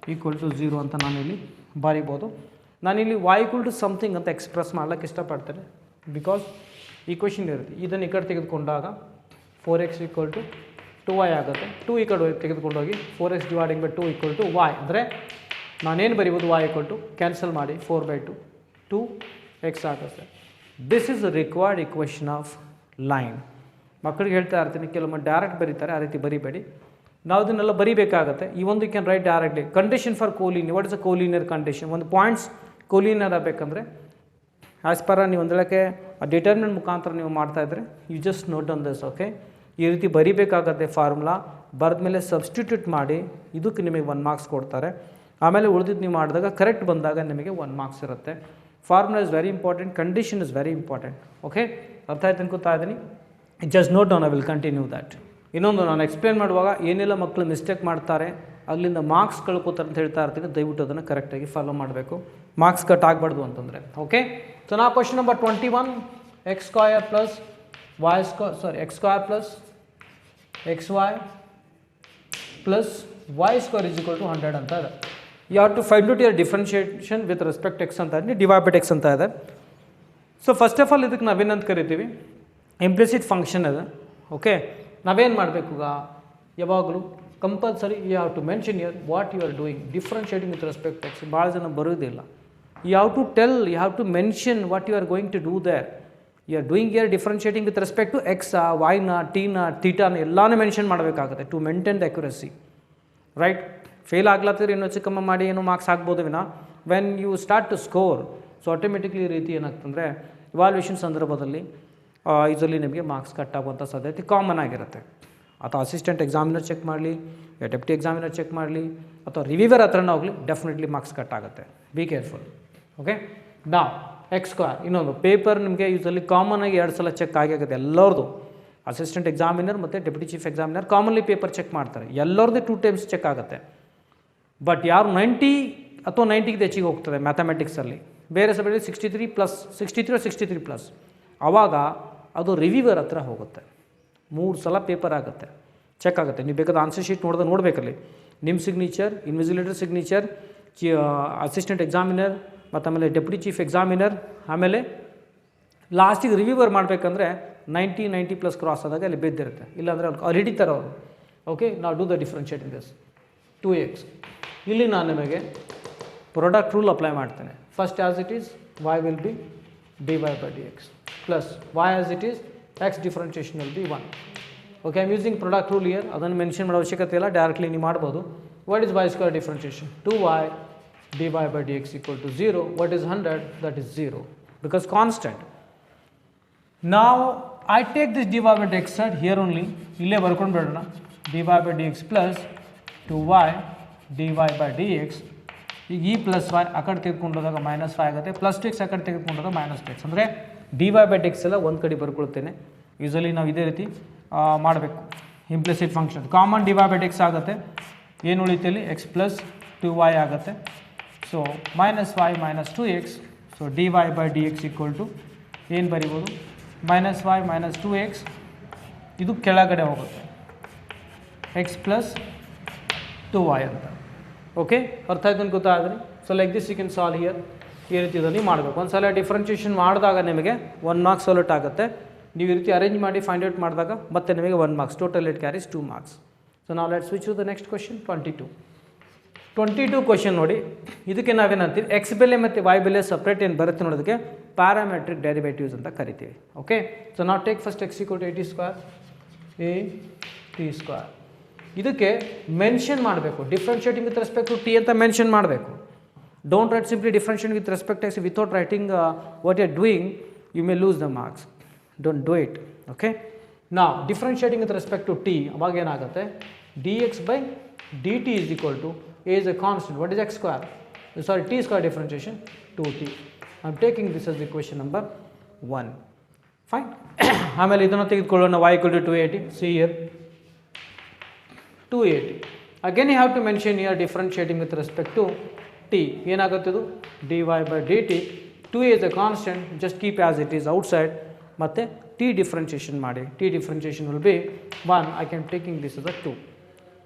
= 0 ಅಂತ ನಾನಿಲ್ಲಿ ಬರಿಬೋದು. ನಾನಿಲ್ಲಿ y = ಸಮಥಿಂಗ್ ಅಂತ ಎಕ್ಸ್ಪ್ರೆಸ್ ಮಾಡ್ಲಿಕ್ಕೆ ಇಷ್ಟಪಡ್ತೇನೆ, ಬಿಕಾಸ್ ಈಕ್ವೇಷನ್ ಇರುತ್ತೆ. ಇದನ್ನು ಈ ಕಡೆ ತೆಗೆದುಕೊಂಡಾಗ 4x = 2y ಆಗುತ್ತೆ. 2 ಈ ಕಡೆ ತೆಗೆದುಕೊಂಡೋಗಿ 4x / 2 = y. ಅಂದರೆ ನಾನೇನು ಬರಿಬೋದು, y = ಕ್ಯಾನ್ಸಲ್ ಮಾಡಿ 4/2 2x ಆಗುತ್ತೆ. This is required equation of line. ಮಕ್ಕಳಿಗೆ ಹೇಳ್ತಾ ಇರ್ತೀನಿ, ಕೆಲವೊಮ್ಮೆ ಡೈರೆಕ್ಟ್ ಬರೀತಾರೆ, ಆ ರೀತಿ ಬರಿಬೇಡಿ. ನಾವು ಇದನ್ನೆಲ್ಲ ಬರೀಬೇಕಾಗತ್ತೆ. ಈ ಒಂದು can write directly. Condition for collinear. What is a collinear condition? ಒಂದು ಪಾಯಿಂಟ್ಸ್ ಕೋಲಿನಿಯರ್ ಆಗಬೇಕಂದ್ರೆ ಆ್ಯಸ್ ಪರ ನೀವು ಒಂದು ಹೇಳೋಕ್ಕೆ ಆ ಡಿಟರ್ಮಿನೆಂಟ್ ಮುಖಾಂತರ ನೀವು ಮಾಡ್ತಾಯಿದ್ರೆ you just note on this. Okay, ಈ ರೀತಿ ಬರೀಬೇಕಾಗತ್ತೆ ಫಾರ್ಮುಲಾ. ಬರೆದ್ಮೇಲೆ ಸಬ್ಸ್ಟಿಟ್ಯೂಟ್ ಮಾಡಿ, ಇದಕ್ಕೆ ನಿಮಗೆ 1 ಮಾರ್ಕ್ಸ್ ಕೊಡ್ತಾರೆ. ಆಮೇಲೆ ಉಳಿದಿದ್ದು ನೀವು ಮಾಡಿದಾಗ ಕರೆಕ್ಟ್ ಬಂದಾಗ ನಿಮಗೆ 1 ಮಾರ್ಕ್ಸ್ ಇರುತ್ತೆ. Formula is very important, condition is very important. Okay, ಅರ್ಥ ಆಯ್ತು ಅನ್ಕೋತಾ ಇದ್ದೀನಿ. Just note down, I will continue that. ಇನ್ನೊಂದು, ನಾನು ಎಕ್ಸ್ಪ್ಲೇನ್ ಮಾಡುವಾಗ ಏನೆಲ್ಲ ಮಕ್ಕಳು ಮಿಸ್ಟೇಕ್ ಮಾಡ್ತಾರೆ, ಅಲ್ಲಿಂದ ಮಾರ್ಕ್ಸ್ ಕಳ್ಕೋತಾರೆ ಅಂತ ಹೇಳ್ತಾ ಇರ್ತೀನಿ. ದಯವಿಟ್ಟು ಅದನ್ನು ಕರೆಕ್ಟಾಗಿ ಫಾಲೋ ಮಾಡಬೇಕು, ಮಾರ್ಕ್ಸ್ ಕಟ್ ಆಗಬಾರ್ದು ಅಂತಂದರೆ. ಓಕೆ, ಸೊ ನಾವು question number 21, x² + y² x² + xy + y² = 100 ಅಂತ ಇದೆ. You have to find out your differentiation with respect x ಅಂತ ಇದೆ, ಡಿವೈಡ್ x ಅಂತ ಇದೆ. ಸೊ ಫಸ್ಟ್ ಆಫ್ ಆಲ್ ಇದಕ್ಕೆ ನಾವೇನಂತ ಕರಿತೀವಿ, ಇಂಪ್ಲಿಸಿಟ್ ಫಂಕ್ಷನ್ ಇದೆ. ಓಕೆ, ನಾವೇನು ಮಾಡಬೇಕು ಈಗ, ಯಾವಾಗಲೂ compulsory you have to mention your what you are doing differentiating with respect x. ಭಾಳ ಜನ ಬರೋದಿಲ್ಲ. You have to tell, you have to mention what you are going to do there. You are doing your differentiating with respect to x, y, t, θ ಎಲ್ಲನೂ mention ಮಾಡಬೇಕಾಗುತ್ತೆ to maintain the accuracy. Right, fail ಆಗ್ಲತ್ತಿದ್ರೆ ಇನ್ನೂ ಚಿಕ್ಕಮ್ಮ ಮಾಡಿ ಏನೋ marks ಆಗ್ಬೋದು ವಿನ when you start to score. So automatically ಈ ರೀತಿ ಏನಾಗ್ತಂದರೆ ಇವಾಲ್ಯೂಷನ್ ಸಂದರ್ಭದಲ್ಲಿ ಇದರಲ್ಲಿ ನಿಮಗೆ ಮಾರ್ಕ್ಸ್ ಕಟ್ ಆಗುವಂಥ ಸಾಧ್ಯತೆ ಕಾಮನ್ ಆಗಿರುತ್ತೆ. ಅಥವಾ ಅಸಿಸ್ಟೆಂಟ್ ಎಕ್ಸಾಮಿನರ್ ಚೆಕ್ ಮಾಡಲಿ, ಡೆಪ್ಟಿ ಎಕ್ಸಾಮಿನರ್ ಚೆಕ್ ಮಾಡಲಿ, ಅಥವಾ ರಿವ್ಯೂವರ್ ಹತ್ರನೇ ಹೋಗಲಿ, ಡೆಫಿನೆಟ್ಲಿ ಮಾರ್ಕ್ಸ್ ಕಟ್ ಆಗುತ್ತೆ. Be careful. ಓಕೆ, ನಾವು x². ಇನ್ನೊಂದು ಪೇಪರ್ ನಿಮಗೆ ಯೂಸಲಿ ಕಾಮನಾಗಿ 2 ಸಲ ಚೆಕ್ ಆಗುತ್ತೆ ಎಲ್ಲರದು. ಅಸಿಸ್ಟೆಂಟ್ ಎಕ್ಸಾಮಿನರ್ ಮತ್ತು deputy chief examiner commonly paper check ಮಾಡ್ತಾರೆ. ಎಲ್ಲರದ್ದು 2 ಟೈಮ್ಸ್ ಚೆಕ್ ಆಗುತ್ತೆ. ಬಟ್ ಯಾರು 90 ಅಥವಾ 90ಗೆ ಹೆಚ್ಚಿಗೆ ಹೋಗ್ತದೆ ಮ್ಯಾಥಮೆಟಿಕ್ಸಲ್ಲಿ, ಬೇರೆ ಸಬ್ಜೆಕ್ಟ್ 63 ಪ್ಲಸ್ 63 ಆವಾಗ ಅದು ರಿವ್ಯೂವರ್ ಹತ್ರ ಹೋಗುತ್ತೆ. 3 ಸಲ ಪೇಪರ್ ಆಗುತ್ತೆ, ಚೆಕ್ ಆಗುತ್ತೆ. ನೀವು ಬೇಕಾದ ಆನ್ಸರ್ ಶೀಟ್ ನೋಡಬೇಕಲ್ಲಿ ನಿಮ್ಮ signature, invigilator signature, assistant examiner ಮತ್ತು ಆಮೇಲೆ ಡೆಪ್ಯೂಟಿ ಚೀಫ್ ಎಕ್ಸಾಮಿನರ್, ಆಮೇಲೆ ಲಾಸ್ಟಿಗೆ ರಿವ್ಯೂವರ್ ಮಾಡಬೇಕಂದ್ರೆ 90+ ಕ್ರಾಸ್ ಆದಾಗ ಅಲ್ಲಿ ಬಿದ್ದಿರುತ್ತೆ. ಇಲ್ಲಾಂದರೆ ಅವ್ರು ಹಿಡಿತಾರೆ ಅವರು. ಓಕೆ, ನಾವು do the differentiating this 2x. ಇಲ್ಲಿ ನಾನು ನಿಮಗೆ ಪ್ರಾಡಕ್ಟ್ ರೂಲ್ ಅಪ್ಲೈ ಮಾಡ್ತೇನೆ. First as it is y will be dy/dx plus y as it is x differentiation will be 1. Okay, I am using product rule here. ಅದನ್ನು mention ಮಾಡೋ ಅವಶ್ಯಕತೆ ಇಲ್ಲ, directly ನೀವು ಮಾಡ್ಬೋದು. What is y² differentiation? 2y dy/dx = 0. What is 100? That is 0 because constant. ನಾವು I take this dy/dx side here only, ಇಲ್ಲೇ ಬರ್ಕೊಂಡು ಬಿಡೋಣ. dy/dx plus 2y dy/dx. ಈಗ ಈ ಪ್ಲಸ್ y ಆ ಕಡೆ ತೆಗೆದುಕೊಂಡೋದಾಗ -5 ಆಗುತ್ತೆ, ಪ್ಲಸ್ 2x ಆ ಕಡೆ ತೆಗೆದುಕೊಂಡಾಗ -2x. ಅಂದರೆ dy/dx ಎಲ್ಲ ಒಂದು ಕಡೆ ಬರ್ಕೊಳ್ತೇನೆ. ಯೂಸಲಿ ನಾವು ಇದೇ ರೀತಿ ಮಾಡಬೇಕು. ಇಂಪ್ಲಿಸಿಟ್ ಫಂಕ್ಷನ್ ಕಾಮನ್ dy/dx ಆಗುತ್ತೆ. ಏನು ಉಳಿತಲ್ಲಿ x + 2y ಆಗುತ್ತೆ. So -y - 2x. So dy/dx = ಏನು ಬರಿಬೋದು, -y - 2x. ಇದು ಕೆಳಗಡೆ ಹೋಗುತ್ತೆ, x + 2y ಅಂತ. ಓಕೆ, ಅರ್ಥ ಆಯ್ತು ಗೊತ್ತಾದ್ರಿ. So like this you can solve here. ಈ ರೀತಿ ಇದನ್ನು ಮಾಡಬೇಕು. ಒಂದು ಸಲ ಡಿಫ್ರೆನ್ಷಿಯೇಷನ್ ಮಾಡಿದಾಗ ನಿಮಗೆ 1 ಮಾರ್ಕ್ಸ್ ಸೊಲ್ಯೂಟ್ ಆಗುತ್ತೆ. ನೀವು ಈ ರೀತಿ ಅರೇಂಜ್ ಮಾಡಿ ಫೈಂಡ್ ಔಟ್ ಮಾಡಿದಾಗ ಮತ್ತೆ ನಿಮಗೆ 1 marks. Total it carries 2 marks. So ನಾವು let's switch to the next question 22 question ನೋಡಿ. ಇದಕ್ಕೆ ನಾವೇನಂತೀವಿ, ಎಕ್ಸ್ ಬೆಲೆ ಮತ್ತು y ಬೆಲೆ ಸಪ್ರೇಟ್ ಏನು ಬರುತ್ತೆ ನೋಡೋದಕ್ಕೆ ಪ್ಯಾರಾಮೆಟ್ರಿಕ್ ಡೆರಿವೇಟಿವ್ಸ್ ಅಂತ ಕರಿತೀವಿ. ಓಕೆ, ಸೊ ನಾವು take first x = at² a t² ಇದಕ್ಕೆ ಮೆನ್ಷನ್ ಮಾಡಬೇಕು, differentiating with respect to t ಅಂತ ಮೆನ್ಷನ್ ಮಾಡಬೇಕು. Don't write simply differentiating with respect x without writing what you are doing, you may lose the marks. Don't do it. Okay, ನಾವು differentiating with respect to t ಅವಾಗ ಏನಾಗುತ್ತೆ, d x by d t is equal to a is a constant, what is X square, sorry t square differentiation 2t. I am taking this as equation number 1. Fine. ಆಮೇಲೆ ಇದನ್ನು ತೆಗೆದುಕೊಳ್ಳೋಣ, y equal to 280. See here 280. Again you have to mention here differentiating with respect to t. ಏನಾಗುತ್ತೆ ಇದು, dy by dt, 2a is a constant, just keep as it is outside, ಮತ್ತು t differentiation ಮಾಡಿ. t differentiation will be 1. I can taking this as a 2.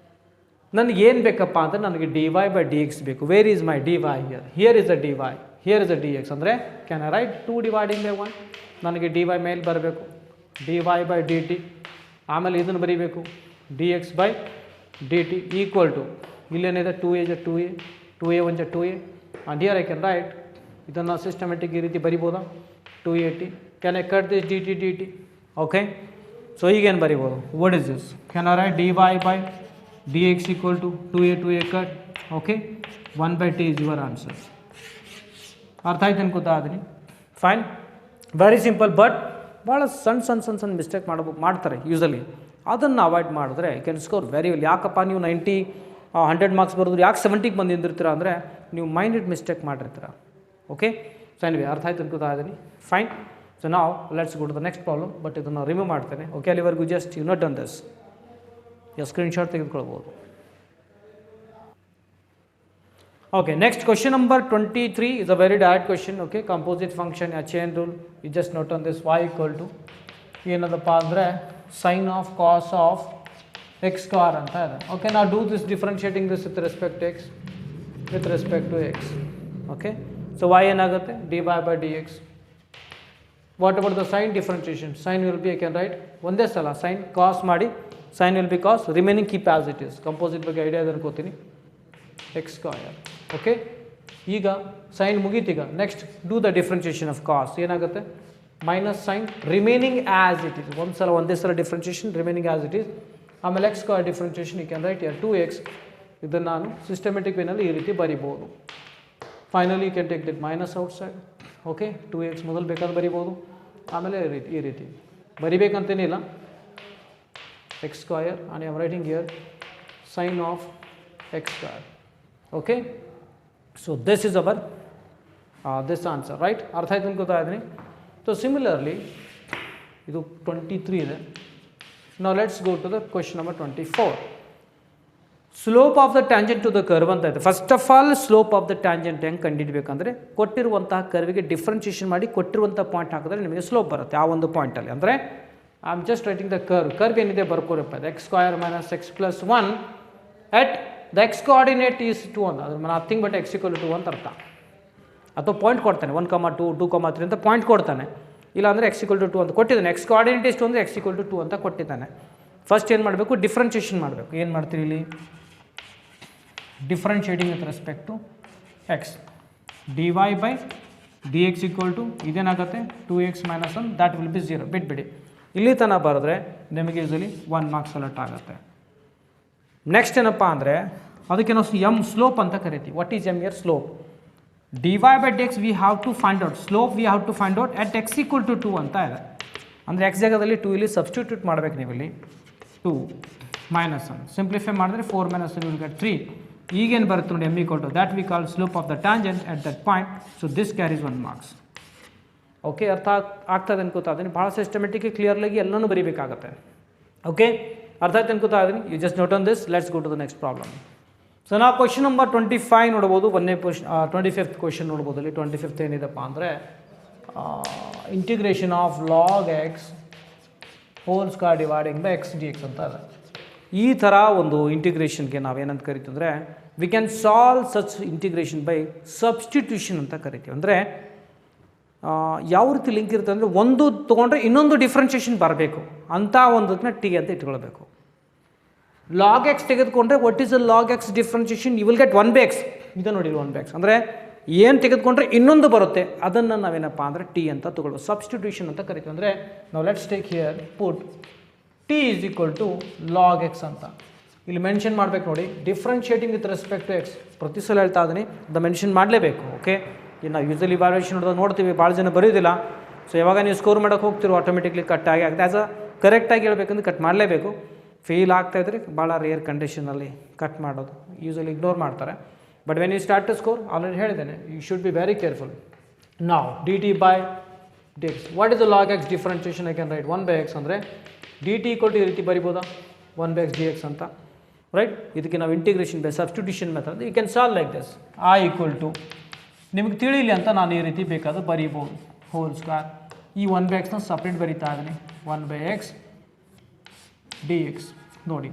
ನನಗೆ ಏನು ಬೇಕಪ್ಪ ಅಂದರೆ ನನಗೆ dy by dx ಬೇಕು. Where is my dy here, here is a dy, here is a dx. ಅಂದರೆ can I right 2 dividing by 1. ನನಗೆ dy ಮೇಲೆ ಬರಬೇಕು, dy by dt. ಆಮೇಲೆ ಇದನ್ನು ಬರೀಬೇಕು, dx by dt equal to, ಇಲ್ಲೇನಿದೆ 2a is a 2a, 2a 1 is 2a, and here I can write, ಇದನ್ನು systematic ಈ ರೀತಿ ಬರಿಬೋದಾ, 280. Can I cut this dt. Okay, so ಈಗೇನು ಬರಿಬೋದು, what is this, can I write dy by dx equal to 2a cut. Okay, 1 by t is your answer. ಅರ್ಥ ಆಯ್ತು ಅನ್ಕೋತಾ ಅದೀನಿ. Fine, very simple. ಬಟ್ ಭಾಳ ಸಣ್ಣ ಮಿಸ್ಟೇಕ್ ಮಾಡ್ತಾರೆ usually. ಅದನ್ನು ಅವಾಯ್ಡ್ ಮಾಡಿದ್ರೆ you can score very well. ಯಾಕಪ್ಪ ನೀವು 90 100 ಮಾರ್ಕ್ಸ್ ಬರೋದು ಯಾಕೆ 70ಗೆ ಬಂದು ನಿಂದಿರ್ತೀರ ಅಂದರೆ ನೀವು ಮೈಂಡೆಡ್ ಮಿಸ್ಟೇಕ್ ಮಾಡಿರ್ತೀರ. ಓಕೆ, ಸೊ ಎನಿವೆ ಅರ್ಥ ಆಯ್ತು ಅನ್ಕೋತಾ ಇದ್ದೀನಿ. ಫೈನ್. ಸೊ ನಾವು let's go to the next problem. But ಇದನ್ನು ರಿಮೂವ್ ಮಾಡ್ತೇನೆ. ಓಕೆ, ಅಲ್ಲಿವರೆಗೂ just you not done this. Screenshot ತೆಗೆದುಕೊಳ್ಬೋದು. Okay, next question number 23 is a very direct question. Okay, composite function a chain rule. You just note on this y equal to ಏನದಪ್ಪ ಅಂದರೆ sine of cos of x square ಅಂತ ಇದೆ. Okay, ನಾವು do this differentiating this with respect x, with respect to x. Okay, so y ಏನಾಗುತ್ತೆ, dy by dx. What about the sine differentiation, sine will be, I can write ಒಂದೇ ಸಲ sine cos ಮಾಡಿ, sine will be cos, remaining keep as it is. Composite ಬಗ್ಗೆ idea ಇದೆ ಅನ್ಕೋತೀನಿ, x square. Okay, ಈಗ sine ಮುಗೀತೀಗ. Next do the differentiation of cos. ಏನಾಗುತ್ತೆ, minus sine, remaining as it is. ಒಂದೇ ಸಲ differentiation, remaining as it is. ಆಮೇಲೆ x square differentiation, you can write your 2x. ಇದನ್ನು ನಾನು ಸಿಸ್ಟಮೆಟಿಕ್ ವೇನಲ್ಲಿ ಈ ರೀತಿ ಬರಿಬೋದು. Finally you can take that minus outside. Okay, 2x ಮೊದಲು ಬೇಕಾದ್ರೆ ಬರಿಬೋದು, ಆಮೇಲೆ ಈ ರೀತಿ ಬರಿಬೇಕಂತೇನಿಲ್ಲ, x square, and I am writing here sine of x square. Okay, so this is our this answer, right. ಅರ್ಥ ಆಯ್ತು ಅನ್ಕೋತಾ ಇದ್ದೀನಿ. ಸೊ ಸಿಮಿಲರ್ಲಿ ಇದು 23 ಇದೆ. ನಾವು let's go to the question number 24. Slope of the tangent to the curve ಅಂತ ಇದೆ. First of all slope of the tangent ಹೆಂಗೆ ಕಂಡುಹಿಡಬೇಕಂದ್ರೆ, ಕೊಟ್ಟಿರುವಂತಹ ಕರ್ವಿಗೆ ಡಿಫ್ರೆನ್ಷಿಯೇಷನ್ ಮಾಡಿ ಕೊಟ್ಟಿರುವಂಥ ಪಾಯಿಂಟ್ ಹಾಕಿದ್ರೆ ನಿಮಗೆ ಸ್ಲೋಪ್ ಬರುತ್ತೆ ಆ ಒಂದು ಪಾಯಿಂಟಲ್ಲಿ. ಅಂದರೆ I am just writing the curve ಏನಿದೆ ಬರ್ಕೋರಪ್ಪ, x square minus x plus 1 at the x coordinate is 2 ಅಂತ. ಅದ್ರ nothing but x equal to 2 ಅಂತ ಅರ್ಥ. ಅಥವಾ ಪಾಯಿಂಟ್ ಕೊಡ್ತಾನೆ 1,2, 2,3 ಅಂತ ಪಾಯಿಂಟ್ ಕೊಡ್ತಾನೆ. ಇಲ್ಲಾಂದರೆ ಎಕ್ಸ್ ಈಕ್ವಲ್ ಟು 2 ಅಂತ ಕೊಟ್ಟಿದ್ದಾನೆ. ಎಕ್ಸ್ ಕೋಆರ್ಡಿನೇಟ್ ಎಷ್ಟು ಅಂದರೆ ಎಕ್ಸ್ ಈಕ್ವಲ್ ಟು 2 ಅಂತ ಕೊಟ್ಟಿದ್ದಾನೆ. ಫಸ್ಟ್ ಏನು ಮಾಡಬೇಕು, ಡಿಫ್ರೆನ್ಷಿಯೇಷನ್ ಮಾಡಬೇಕು. ಏನು ಮಾಡ್ತೀವಿ ಇಲ್ಲಿ, differentiating with respect to x, dy by dx equal to ಇದೇನಾಗುತ್ತೆ 2x minus 1, that will be 0. ಬಿಟ್ಬಿಡಿ, ಇಲ್ಲಿ ತನಕ ಬರೆದ್ರೆ ನಿಮಗೆ ಯೂಸಲಿ 1 ಮಾರ್ಕ್ಸ್ ಸೆಲೆಕ್ಟ್ ಆಗುತ್ತೆ. ನೆಕ್ಸ್ಟ್ ಏನಪ್ಪ ಅಂದರೆ ಅದಕ್ಕೆ ನಾವು ಎಮ್ ಸ್ಲೋಪ್ ಅಂತ ಕರಿತೀವಿ. What is m here, slope. dy by dx we have to find out, slope we have to find out at x equal to 2 ಅಂತ ಇದೆ. ಅಂದರೆ ಎಕ್ಸ್ ಜಾಗದಲ್ಲಿ 2 ಇಲ್ಲಿ ಸಬ್ಸ್ಟಿಟ್ಯೂಟ್ ಮಾಡಬೇಕು ನೀವು. ಇಲ್ಲಿ 2 ಮೈನಸ್ 1 ಸಿಂಪ್ಲಿಫೈ ಮಾಡಿದ್ರೆ 4 ಮೈನಸ್ 1 ವಿಲ್ ಗೆಟ್ 3. ಈಗೇನು ಬರುತ್ತೆ ನೋಡಿ, m equal to that we call slope of the tangent at that point. So this carries 1 marks. Okay, ಅರ್ಥ ಆಗ್ತದೆ ಅನ್ಕೋತಾ ಇದ್ದೀನಿ. ಭಾಳ ಸಿಸ್ಟಮೆಟಿಕ್ ಕ್ಲಿಯರ್ಲಾಗಿ ಎಲ್ಲನೂ ಬರೀಬೇಕಾಗತ್ತೆ. ಓಕೆ, ಅರ್ಥ ಆಯ್ತು ಅನ್ಕೋತಾ ಇದ್ದೀನಿ. You just note on this. Let's go to the next problem. So ನಾವು ಕ್ವಶನ್ ನಂಬರ್ 25 ನೋಡ್ಬೋದು. 25th ಕ್ವಶನ್ ನೋಡ್ಬೋದು. ಇಲ್ಲಿ 25th ಏನಿದೆಪ್ಪ ಅಂದರೆ integration of log x whole square dividing by x d x ಅಂತ ಇದೆ. ಈ ಥರ ಒಂದು ಇಂಟಿಗ್ರೇಷನ್ಗೆ ನಾವೇನಂತ ಕರಿತೀವಿ ಅಂದರೆ we can solve such integration by substitution ಅಂತ ಕರಿತೀವಿ. ಅಂದರೆ ಯಾವ ರೀತಿ ಲಿಂಕ್ ಇರುತ್ತೆ ಅಂದರೆ ಒಂದು ತೊಗೊಂಡ್ರೆ ಇನ್ನೊಂದು ಡಿಫ್ರೆನ್ಷಿಯೇಷನ್ ಬರಬೇಕು ಅಂತ ಒಂದನ್ನ ಟಿ ಅಂತ ಇಟ್ಕೊಳ್ಬೇಕು. ಲಾಗ್ ಎಕ್ಸ್ ತೆಗೆದುಕೊಂಡ್ರೆ what is a log x differentiation, you will get 1/x. ಇದು ನೋಡಿ 1/x ಅಂದರೆ ಏನು ತೆಗೆದುಕೊಂಡ್ರೆ ಇನ್ನೊಂದು ಬರುತ್ತೆ, ಅದನ್ನು ನಾವೇನಪ್ಪ ಅಂದರೆ ಟಿ ಅಂತ ತೊಗೊಳ್ಬೇಕು. ಸಬ್ಸ್ಟಿಟ್ಯೂಷನ್ ಅಂತ ಕರಿತೀವಿ. ಅಂದರೆ ನಾವು let's take here put t is equal to log x ಅಂತ. ಇಲ್ಲಿ ಮೆನ್ಷನ್ ಮಾಡಬೇಕು ನೋಡಿ, differentiating with respect to x. ಪ್ರತಿ ಸಲ ಹೇಳ್ತಾ ಇದ್ದೀನಿ, ಅದು ಮೆನ್ಷನ್ ಮಾಡಲೇಬೇಕು. ಓಕೆ, ಈಗ ನಾವು ಯೂಸಲಿ ಇವ್ಯಾಲ್ಯೂಯೇಷನ್ ನೋಡ್ತೀವಿ, ಭಾಳ ಜನ ಬರೋದಿಲ್ಲ. ಸೊ ಯಾವಾಗ ನೀವು ಸ್ಕೋರ್ ಮಾಡೋಕ್ಕೆ ಹೋಗ್ತಿರೋ ಆಟೋಮೆಟಿಕ್ಲಿ ಕಟ್ ಆಗಿ ಆಗುತ್ತೆ. ಆ್ಯಸ್ ಅ ಕರೆಕ್ಟಾಗಿ ಹೇಳ್ಬೇಕಂದ್ರೆ ಕಟ್ ಮಾಡಲೇಬೇಕು. ಫೇಲ್ ಆಗ್ತಾಯಿದ್ರೆ ಭಾಳ ರೇರ್ ಕಂಡೀಷನಲ್ಲಿ ಕಟ್ ಮಾಡೋದು, ಯೂಸಲಿ ಇಗ್ನೋರ್ ಮಾಡ್ತಾರೆ. But when you start to score, already ಹೇಳಿದ್ದೇನೆ, you should be very careful. ನಾವು d t by d x, what is the log x differentiation? I can write 1/x ಅಂದರೆ D T equal to ಈ ರೀತಿ ಬರಿಬೋದಾ, 1/x dx ಅಂತ, right? ಇದಕ್ಕೆ ನಾವು integration by substitution method you can solve like this. I equal to ನಿಮಗೆ ತಿಳಿಲಿ ಅಂತ ನಾನು ಈ ರೀತಿ ಬೇಕಾದರೂ ಬರೀಬೋದು, ಹೋಲ್ ಸ್ಕ್ವೇರ್. ಈ 1/xನ ಸಪ್ರೇಟ್ ಬರೀತಾ ಇದ್ದೀನಿ, 1/x dx. ನೋಡಿ,